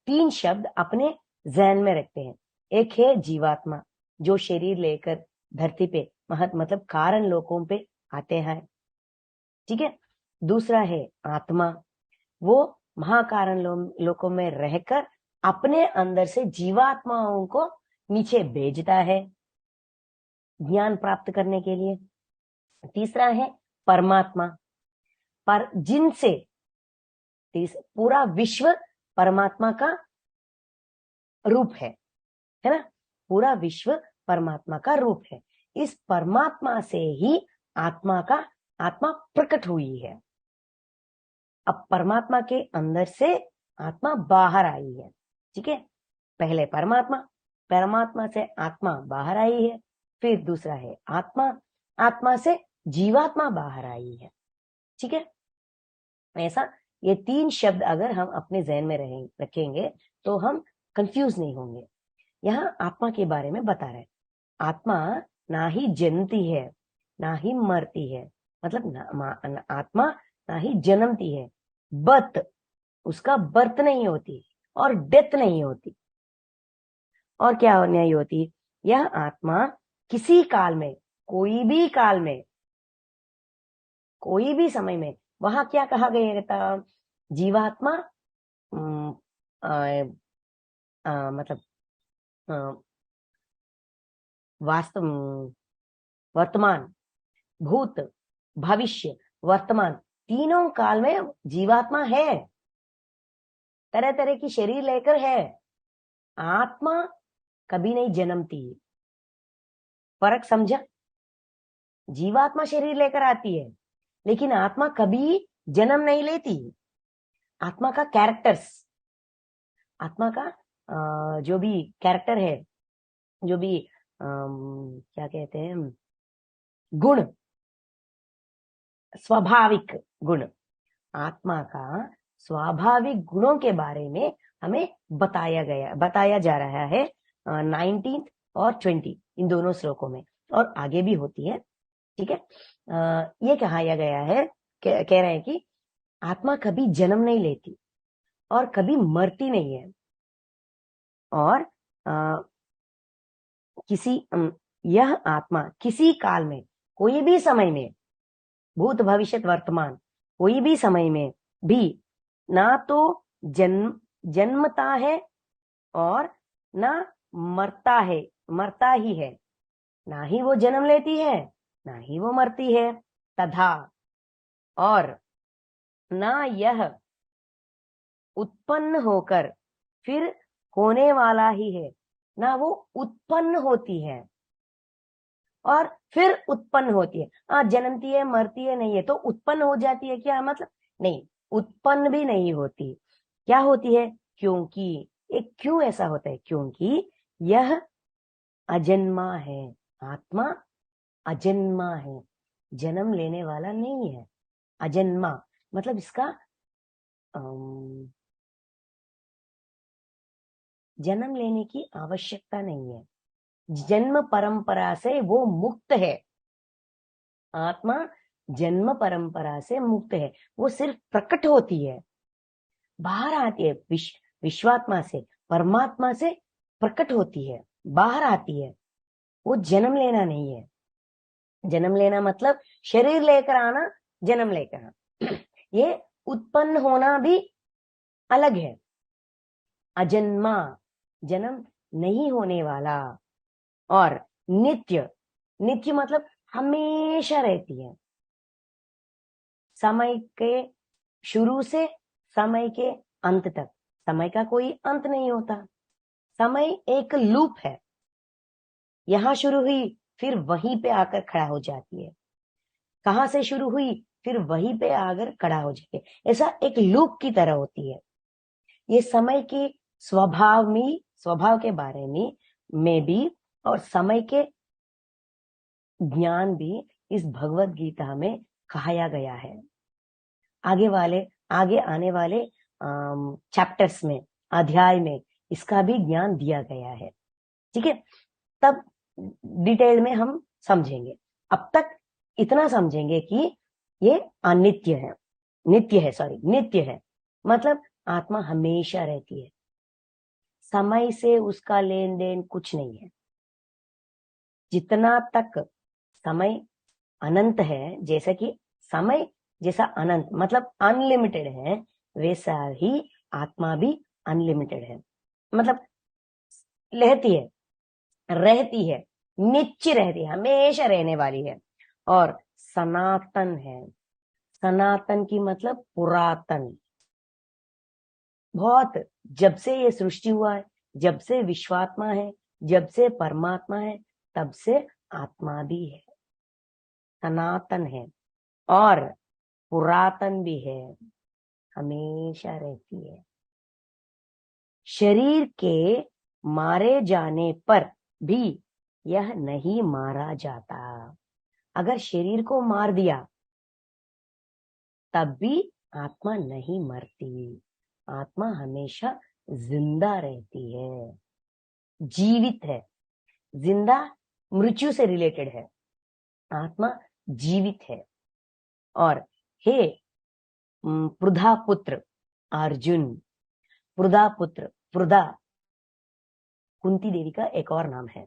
3 शब्द अपने जहन में रखते हैं। एक है जीवात्मा, जो शरीर लेकर धरती पे मतलब कारण लोकों पे आते हैं, ठीक है। दूसरा है आत्मा, वो महाकारण लोकों में रहकर अपने अंदर से जीवात्माओं को नीचे भेजता है ज्ञान प्राप्त करने के लिए। तीसरा है परमात्मा, पर जिनसे पूरा विश्व परमात्मा का रूप है ना, पूरा विश्व परमात्मा का रूप है। इस परमात्मा से ही आत्मा प्रकट हुई है। अब परमात्मा के अंदर से आत्मा बाहर आई है, ठीक है। पहले परमात्मा से आत्मा बाहर आई है, फिर दूसरा है आत्मा से जीवात्मा बाहर आई है, ठीक है। ऐसा ये 3 शब्द अगर हम अपने जहन में रखेंगे तो हम कंफ्यूज नहीं होंगे। यहाँ आत्मा के बारे में बता रहे, आत्मा ना ही जन्मती है ना ही मरती है, मतलब आत्मा ना ही जन्मती है, उसका बर्थ नहीं होती और डेथ नहीं होती। और क्या नहीं होती? यह आत्मा किसी काल में, कोई भी समय में, वहां क्या कहा गया था? जीवात्मा मतलब वास्तव, वर्तमान, भूत, भविष्य, वर्तमान, तीनों काल में जीवात्मा है, तरह तरह की शरीर लेकर है। आत्मा कभी नहीं जन्मती, फर्क समझा? जीवात्मा शरीर लेकर आती है, लेकिन आत्मा कभी जन्म नहीं लेती। आत्मा का कैरेक्टर्स, आत्मा का जो भी कैरेक्टर है, जो भी क्या कहते हैं, गुण, स्वाभाविक गुण, आत्मा का स्वाभाविक गुणों के बारे में हमें बताया जा रहा है 19 और 20 इन दोनों श्लोकों में, और आगे भी होती है। ठीक है, ये कहा गया है, कह रहे हैं कि आत्मा कभी जन्म नहीं लेती और कभी मरती नहीं है, और यह आत्मा किसी काल में, कोई भी समय में, भूत भविष्य वर्तमान, कोई भी समय में भी ना तो जन्मता है और ना मरता ही है, ना ही वो जन्म लेती है ना ही वो मरती है, तथा और ना यह उत्पन्न होकर फिर होने वाला ही है, ना वो उत्पन्न होती है और फिर उत्पन्न होती है। जन्मती है, मरती है नहीं है, तो उत्पन्न हो जाती है क्या, मतलब नहीं, उत्पन्न भी नहीं होती। क्या होती है, क्योंकि एक क्यों ऐसा होता है, क्योंकि यह अजन्मा है, आत्मा अजन्मा है, जन्म लेने वाला नहीं है। अजन्मा मतलब इसका जन्म लेने की आवश्यकता नहीं है, जन्म परंपरा से वो मुक्त है। आत्मा जन्म परंपरा से मुक्त है, वो सिर्फ प्रकट होती है, बाहर आती है, विश्वात्मा से, परमात्मा से प्रकट होती है, बाहर आती है। वो जन्म लेना नहीं है। जन्म लेना मतलब शरीर लेकर आना, जन्म लेकर आना, ये उत्पन्न होना भी अलग है। अजन्मा जन्म नहीं होने वाला, और नित्य, नित्य मतलब हमेशा रहती है, समय के शुरू से समय के अंत तक, समय का कोई अंत नहीं होता। समय एक लूप है, यहां शुरू हुई फिर वहीं पे आकर खड़ा हो जाती है, कहां से शुरू हुई फिर वहीं पे आकर खड़ा हो जाती है, ऐसा एक लूप की तरह होती है। ये समय के स्वभाव के बारे में भी और समय के ज्ञान भी इस भगवत गीता में कहा गया है। आगे आने वाले चैप्टर्स में, अध्याय में इसका भी ज्ञान दिया गया है। ठीक है, तब डिटेल में हम समझेंगे। अब तक इतना समझेंगे कि ये अनित्य है, नित्य है मतलब आत्मा हमेशा रहती है, समय से उसका लेन देन कुछ नहीं है। जितना तक समय अनंत है, जैसे कि समय जैसा अनंत मतलब अनलिमिटेड है, वैसा ही आत्मा भी अनलिमिटेड है, मतलब रहती है, नित्य रहती है, हमेशा रहने वाली है, और सनातन है। सनातन की मतलब पुरातन, बहुत जब से ये सृष्टि हुआ है, जब से विश्वात्मा है, जब से परमात्मा है, तब से आत्मा भी है, सनातन है और पुरातन भी है, हमेशा रहती है। शरीर के मारे जाने पर भी यह नहीं मारा जाता। अगर शरीर को मार दिया तब भी आत्मा नहीं मरती, आत्मा हमेशा जिंदा रहती है, जीवित है। जिंदा मृत्यु से रिलेटेड है, आत्मा जीवित है। और हे पृथा पुत्र अर्जुन, पृथा कुंती देवी का एक और नाम है,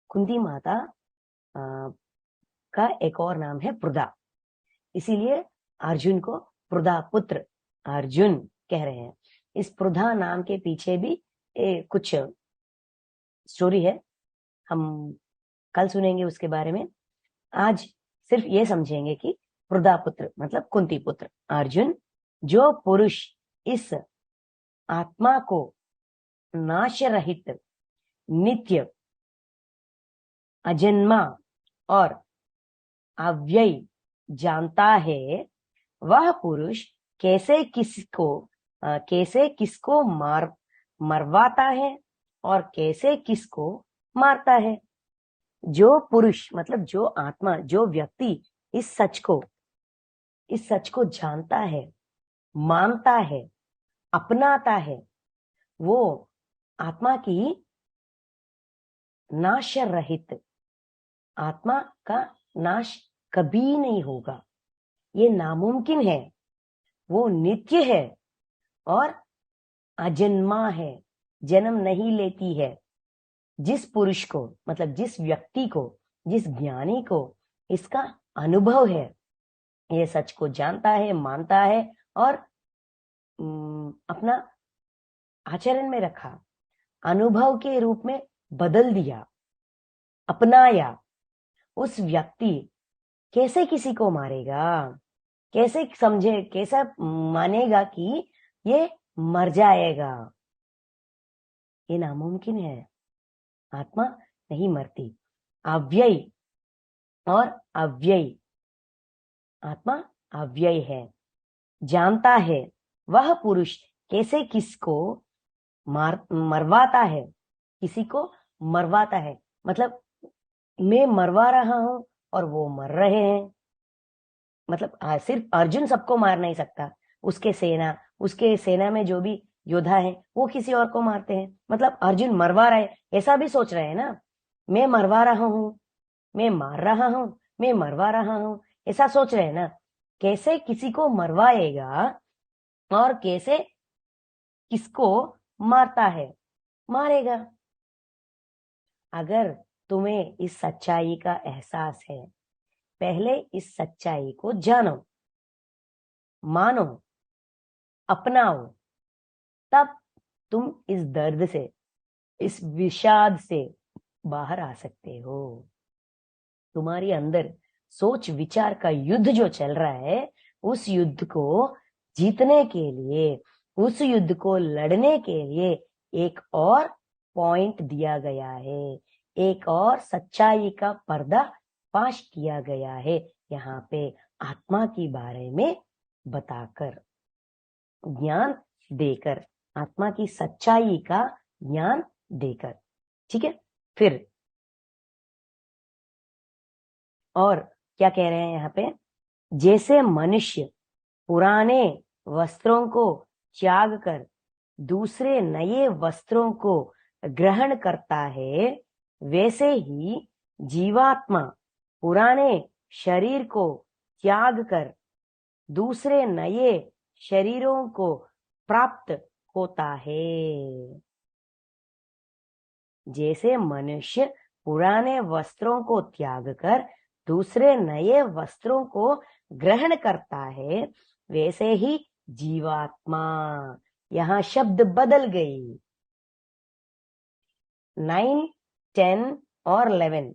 कुंती माता का एक और नाम है पृथा, इसीलिए अर्जुन को पृथा पुत्र अर्जुन कह रहे हैं। इस पृथा नाम के पीछे भी कुछ स्टोरी है, हम कल सुनेंगे उसके बारे में। आज सिर्फ ये समझेंगे कि पृथा पुत्र मतलब कुंती पुत्र अर्जुन, जो पुरुष इस आत्मा को नाश रहित, नित्य, अजन्मा और अव्यय जानता है, वह पुरुष कैसे किसको मरवाता है और कैसे किसको मारता है। जो पुरुष मतलब जो आत्मा, जो व्यक्ति इस सच को जानता है, मानता है, अपनाता है, वो आत्मा की नाश रहित, आत्मा का नाश कभी नहीं होगा, ये नामुमकिन है। वो नित्य है और अजन्मा है, जन्म नहीं लेती है। जिस पुरुष को मतलब जिस व्यक्ति को, जिस ज्ञानी को इसका अनुभव है, ये सच को जानता है, मानता है और अपना आचरण में रखा, अनुभव के रूप में बदल दिया, अपनाया, उस व्यक्ति कैसे किसी को मारेगा, कैसे समझे, कैसा मानेगा कि ये मर जाएगा। ये नामुमकिन है। आत्मा नहीं मरती। अव्यय और अव्यय, आत्मा अव्यय है, जानता है। वह पुरुष कैसे किसको मरवाता है, किसी को मरवाता है, मतलब मैं मरवा रहा हूं और वो मर रहे हैं। मतलब सिर्फ अर्जुन सबको मार नहीं सकता, उसके सेना में जो भी योद्धा है वो किसी और को मारते हैं। मतलब अर्जुन मरवा रहे, ऐसा भी सोच रहे हैं ना, मैं मरवा रहा हूं, मैं मार रहा हूं, मैं मरवा रहा हूं, ऐसा सोच रहे हैं ना। कैसे किसी को मरवाएगा और कैसे किसको मारता है, मारेगा। अगर तुम्हें इस सच्चाई का एहसास है, पहले इस सच्चाई को जानो, मानो, अपनाओ, तब तुम इस दर्द से, इस विषाद से बाहर आ सकते हो। तुम्हारी अंदर सोच विचार का युद्ध जो चल रहा है, उस युद्ध को जीतने के लिए, उस युद्ध को लड़ने के लिए एक और पॉइंट दिया गया है, एक और सच्चाई का पर्दा फाश किया गया है यहाँ पे, आत्मा के बारे में बताकर, ज्ञान देकर, आत्मा की सच्चाई का ज्ञान देकर। ठीक है, फिर और क्या कह रहे हैं यहाँ पे, जैसे मनुष्य पुराने वस्त्रों को त्याग कर दूसरे नए वस्त्रों को ग्रहण करता है, वैसे ही जीवात्मा पुराने शरीर को त्याग कर दूसरे नए शरीरों को प्राप्त होता है। जैसे मनुष्य पुराने वस्त्रों को त्याग कर दूसरे नए वस्त्रों को ग्रहण करता है, वैसे ही जीवात्मा, यहाँ शब्द बदल गई। 9, 10 और 11,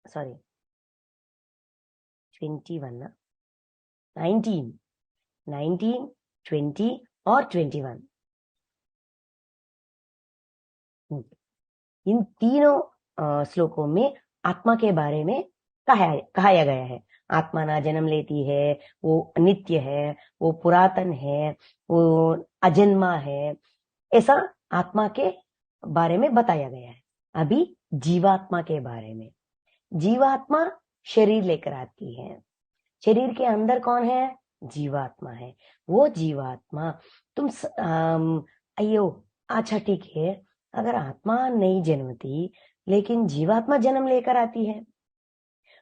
सॉरी 21 ना, 19, 20 और 21, इन तीनों श्लोकों में आत्मा के बारे में कहाया गया है। आत्मा ना जन्म लेती है, वो नित्य है, वो पुरातन है, वो अजन्मा है, ऐसा आत्मा के बारे में बताया गया है। अभी जीवात्मा के बारे में, जीवात्मा शरीर लेकर आती है, शरीर के अंदर कौन है, जीवात्मा है। वो जीवात्मा तुम अयो अच्छा ठीक है, अगर आत्मा नहीं जन्मती लेकिन जीवात्मा जन्म लेकर आती है,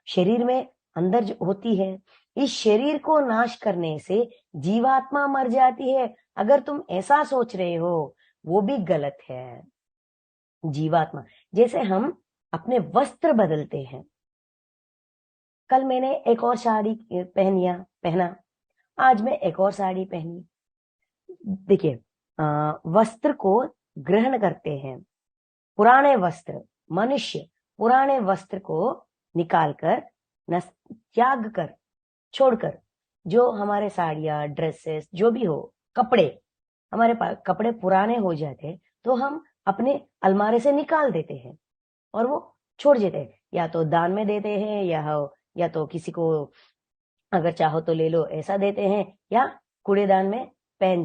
शरीर में अंदर जो होती है, इस शरीर को नाश करने से जीवात्मा मर जाती है। अगर तुम ऐसा सोच रहे हो, वो भी गलत है। जीवात्मा, जैसे हम अपने वस्त्र बदलते हैं, कल मैंने एक और साड़ी पहना, आज मैं एक और साड़ी पहनी। देखिए, वस्त्र को ग्रहण करते हैं, पुराने वस्त्र, मनुष्य पुराने वस्त्र को निकालकर, त्याग कर, छोड़कर, जो हमारे साड़ियां, ड्रेसेस, जो भी हो, कपड़े, हमारे पास कपड़े पुराने हो जाते तो हम अपने अलमारी से निकाल देते हैं और वो छोड़ देते हैं, या तो दान में देते हैं या तो किसी को अगर चाहो तो ले लो, ऐसा देते हैं, या कूड़ेदान में फेंक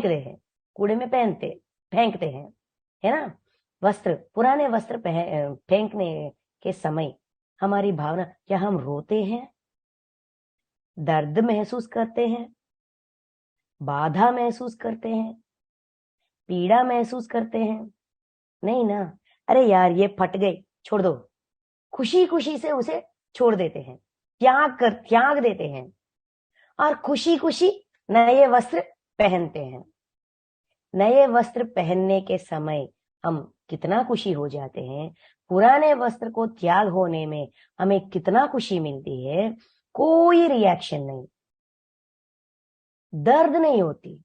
दे हैं, कूड़े में फेंकते हैं, है ना। वस्त्र, पुराने वस्त्र फेंकने के समय हमारी भावना, क्या हम रोते हैं, दर्द महसूस करते हैं, बाधा महसूस करते हैं, पीड़ा महसूस करते हैं? नहीं ना। अरे यार ये फट गई, छोड़ दो, खुशी खुशी से उसे छोड़ देते हैं, त्याग देते हैं, और खुशी खुशी नए वस्त्र पहनते हैं। नए वस्त्र पहनने के समय हम कितना खुशी हो जाते हैं, पुराने वस्त्र को त्याग होने में हमें कितना खुशी मिलती है। कोई रिएक्शन नहीं, दर्द नहीं होती,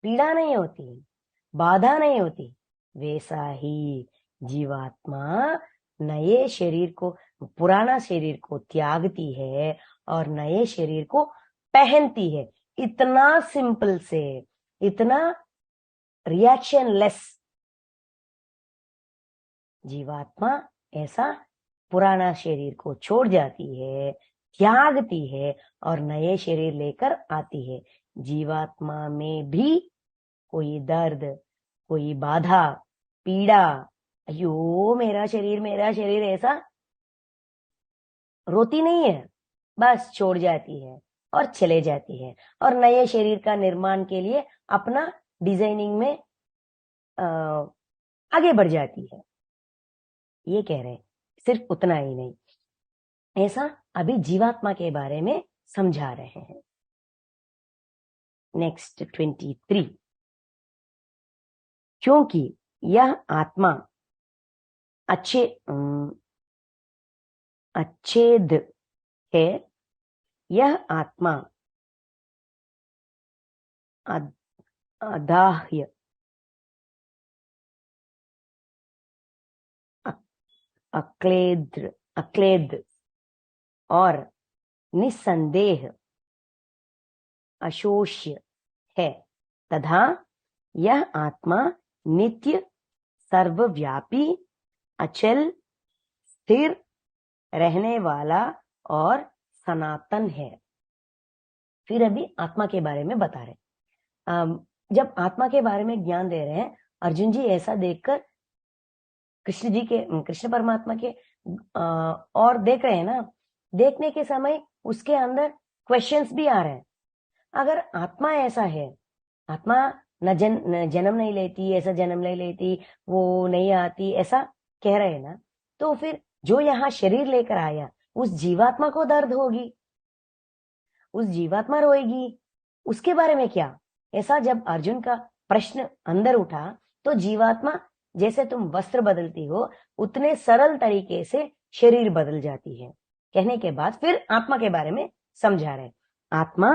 पीड़ा नहीं होती, बाधा नहीं होती। वैसा ही जीवात्मा नए शरीर को, पुराना शरीर को त्यागती है और नए शरीर को पहनती है। इतना सिंपल से, इतना रिएक्शन लेस जीवात्मा ऐसा पुराना शरीर को छोड़ जाती है, त्यागती है और नए शरीर लेकर आती है। जीवात्मा में भी कोई दर्द, कोई बाधा, पीड़ा, अयो मेरा शरीर ऐसा रोती नहीं है, बस छोड़ जाती है और चले जाती है, और नए शरीर का निर्माण के लिए अपना डिजाइनिंग में आगे बढ़ जाती है। ये कह रहे हैं। सिर्फ उतना ही नहीं, ऐसा अभी जीवात्मा के बारे में समझा रहे हैं। नेक्स्ट 23, क्योंकि यह आत्मा अच्छेद है, यह आत्मा अदाह्य, अक्लेद और निस्संदेह अशोष्य है, तथा यह आत्मा नित्य, सर्वव्यापी, अचल, स्थिर रहने वाला और सनातन है। फिर अभी आत्मा के बारे में बता रहे। जब आत्मा के बारे में ज्ञान दे रहे हैं, अर्जुन जी ऐसा देखकर कृष्ण परमात्मा के और देख रहे हैं ना, देखने के समय उसके अंदर क्वेश्चंस भी आ रहे हैं। अगर आत्मा ऐसा है, आत्मा न जन्म नहीं लेती, ऐसा जन्म नहीं लेती, वो नहीं आती, ऐसा कह रहे हैं ना, तो फिर जो यहाँ शरीर लेकर आया, उस जीवात्मा को दर्द होगी, उस जीवात्मा रोएगी, उसके बारे में क्या? ऐसा जब अर्जुन का प्रश्न अंदर उठा, तो जीवात्मा, जैसे तुम वस्त्र बदलती हो, उतने सरल तरीके से शरीर बदल जाती है। कहने के बाद फिर आत्मा के बारे में समझा रहे। आत्मा,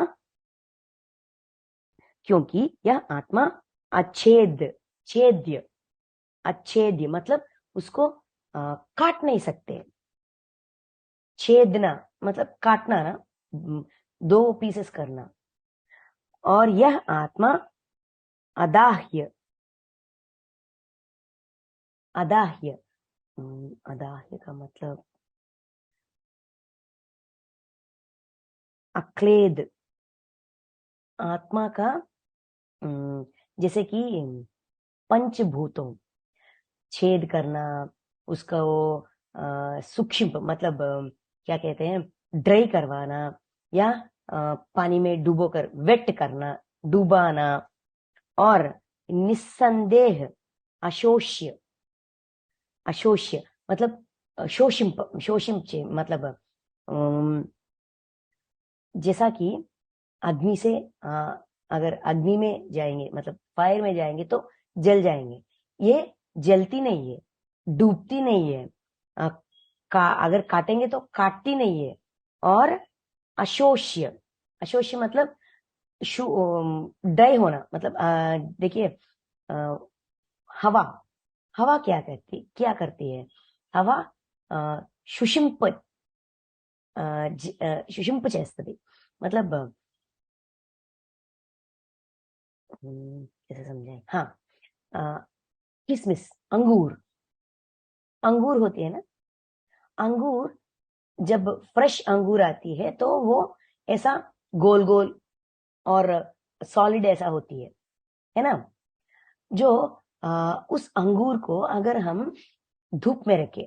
क्योंकि यह आत्मा अच्छेद्य मतलब उसको काट नहीं सकते। छेदना मतलब काटना ना, दो पीसेस करना। और यह आत्मा अदाह्य, अदाह्य का मतलब अक्लेद, आत्मा का जैसे कि पंचभूतों छेद करना, उसका वो सूक्ष्म मतलब क्या कहते हैं, ड्राई करवाना, या पानी में डुबो कर वेट करना, डुबाना। और निस्संदेह अशोष्य, अशोष्य मतलब शोषिम मतलब जैसा कि अग्नि से अगर अग्नि में जाएंगे, मतलब फायर में जाएंगे तो जल जाएंगे, ये जलती नहीं है, डूबती नहीं है, अगर काटेंगे तो काटती नहीं है। और अशोष्य, अशोष्य मतलब ड्राई होना, मतलब देखिए, हवा, हवा क्या करती है? हवा शुष्क शुष्क చేస్తుంది, मतलब कैसे समझाएं? हाँ, किसमिस, अंगूर, अंगूर होती है ना, अंगूर जब फ्रेश अंगूर आती है तो वो ऐसा गोल गोल और सॉलिड ऐसा होती है ना। जो उस अंगूर को अगर हम धूप में रखें,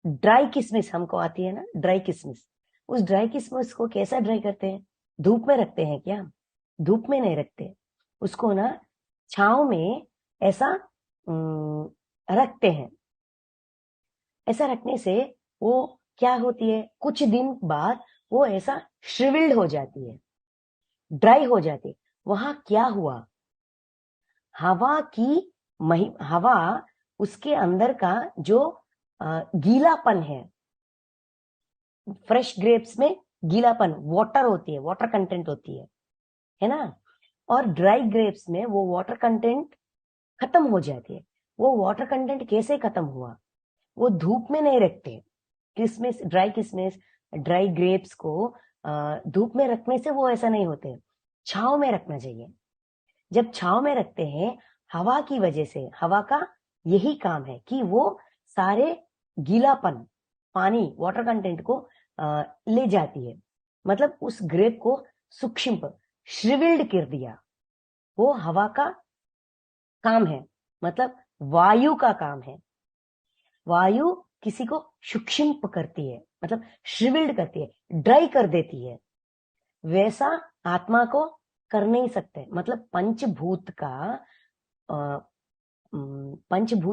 ड्राई किशमिश हमको आती है ना, ड्राई किशमिश, उस ड्राई किशमिश को कैसा ड्राई करते हैं? धूप में रखते हैं क्या? धूप में नहीं रखते, उसको ना छांव में ऐसा रखते हैं। ऐसा रखने से वो क्या होती है, कुछ दिन बाद वो ऐसा श्रिविल्ड हो जाती है, ड्राई हो जाती है। वहां क्या हुआ? हवा की हवा, उसके अंदर का जो गीलापन है, फ्रेश ग्रेप्स में गीलापन, वाटर होती है, वाटर कंटेंट होती है ना। और ड्राई ग्रेप्स में वो वाटर कंटेंट खत्म हो जाती है। वो वाटर कंटेंट कैसे खत्म हुआ? वो धूप में नहीं रखते। किसमिस, ड्राई किसमिस, ड्राई ग्रेप्स को धूप में रखने से वो ऐसा नहीं होते, छांव में रखना चाहिए। जब छांव में रखते हैं, हवा की वजह से, हवा का यही काम है कि वो सारे गीलापन, पानी, वाटर कंटेंट को ले जाती है। मतलब उस ग्रेप को सूक्ष्म, श्रिविल्ड कर दिया। वो हवा का काम है, मतलब वायु का काम है। वायु किसी को सूक्ष्म करती है, मतलब श्रिविल्ड करती है, ड्राई कर देती है। वैसा आत्मा को कर नहीं सकते। मतलब पंचभूत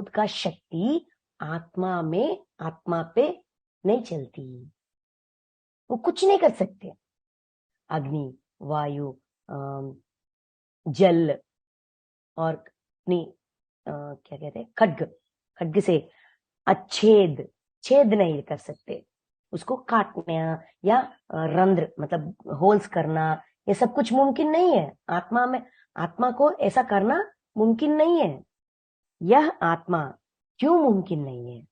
का शक्ति आत्मा में, आत्मा पे नहीं चलती, वो कुछ नहीं कर सकते। अग्नि, वायु, जल और क्या कहते हैं, खड्ग से छेद नहीं कर सकते। उसको काटना या रंध्र, मतलब होल्स करना, ये सब कुछ मुमकिन नहीं है आत्मा में। आत्मा को ऐसा करना मुमकिन नहीं है। यह आत्मा क्यों मुमकिन नहीं है?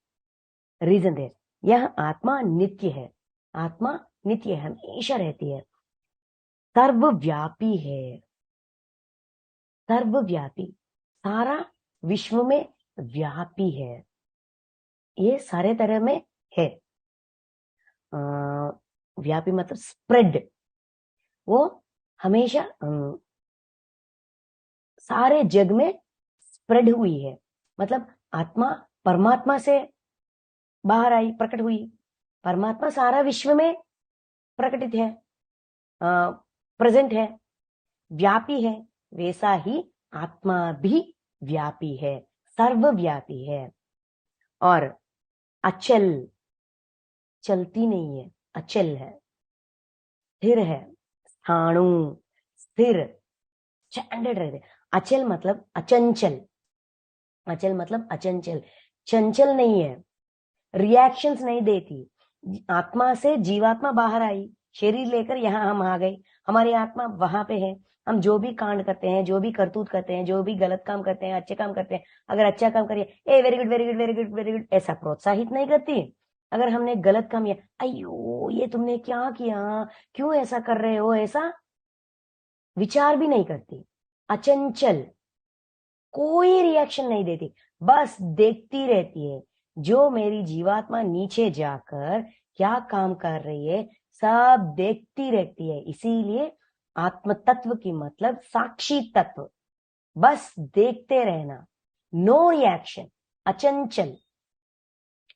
रीजन है, यह आत्मा नित्य है। आत्मा नित्य है, हमेशा रहती है, सर्वव्यापी है। सर्वव्यापी, सारा विश्व में व्यापी है, ये सारे तरह में है। व्यापी मतलब स्प्रेड, वो हमेशा सारे जग में स्प्रेड हुई है। मतलब आत्मा परमात्मा से बाहर आई, प्रकट हुई। परमात्मा सारा विश्व में प्रकटित है, प्रेजेंट है, व्यापी है। वैसा ही आत्मा भी व्यापी है, सर्वव्यापी है। और अचल, चलती नहीं है, अचल है, स्थिर है, स्थाणु, स्थिर, स्टैंडर्ड रहते। अचल मतलब अचंचल, अचल मतलब अचंचल, चंचल नहीं है, रिएक्शंस नहीं देती। आत्मा से जीवात्मा बाहर आई, शरीर लेकर यहाँ हम आ गए, हमारी आत्मा वहां पे है। हम जो भी कांड करते हैं, जो भी करतूत करते हैं, जो भी गलत काम करते हैं, अच्छे काम करते हैं, अगर अच्छा काम करिए, a very good very good very good very good, ऐसा प्रोत्साहित नहीं करती। अगर हमने गलत काम किया, अयो ये तुमने क्या किया, क्यों ऐसा कर रहे हो, ऐसा विचार भी नहीं करती। अचंचल, कोई रिएक्शन नहीं देती, बस देखती रहती है। जो मेरी जीवात्मा नीचे जाकर क्या काम कर रही है, सब देखती रहती है। इसीलिए आत्म तत्व की मतलब साक्षी तत्व, बस देखते रहना, नो रिएक्शन, अचंचल।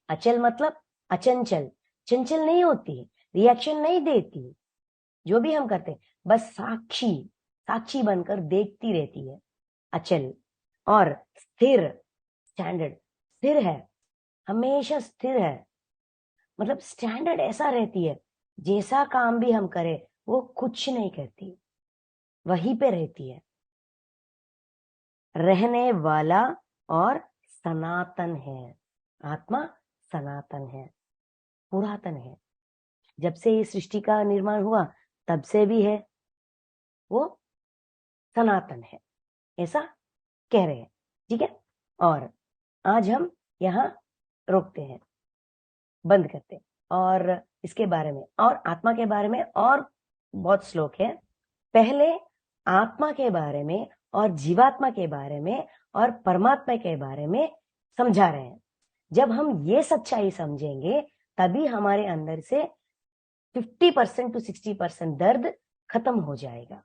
अचल मतलब अचंचल, चंचल नहीं होती, रिएक्शन नहीं देती। जो भी हम करते हैं, बस साक्षी, साक्षी बनकर देखती रहती है, अचल। और स्थिर, स्टैंडर्ड, स्थिर है, हमेशा स्थिर है। मतलब स्टैंडर्ड ऐसा रहती है, जैसा काम भी हम करें वो कुछ नहीं करती, वहीं पे रहती है। रहने वाला और सनातन है। आत्मा सनातन है, पुरातन है। जब से ये सृष्टि का निर्माण हुआ तब से भी है, वो सनातन है, ऐसा कह रहे हैं। ठीक है, और आज हम यहाँ रोकते हैं, बंद करते हैं। और इसके बारे में और आत्मा के बारे में और बहुत श्लोक है। पहले आत्मा के बारे में और जीवात्मा के बारे में और परमात्मा के बारे में समझा रहे हैं। जब हम ये सच्चाई समझेंगे तभी हमारे अंदर से 50% to 60% दर्द खत्म हो जाएगा।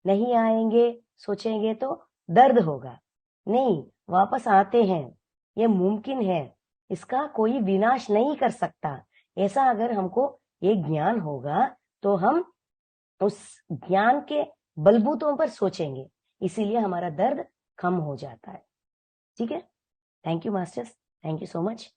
नहीं आएंगे सोचेंगे तो दर्द होगा, नहीं वापस आते हैं, ये मुमकिन है, इसका कोई विनाश नहीं कर सकता। ऐसा अगर हमको ये ज्ञान होगा तो हम उस ज्ञान के बलबूतों पर सोचेंगे, इसीलिए हमारा दर्द कम हो जाता है। ठीक है, thank you masters, thank you so much.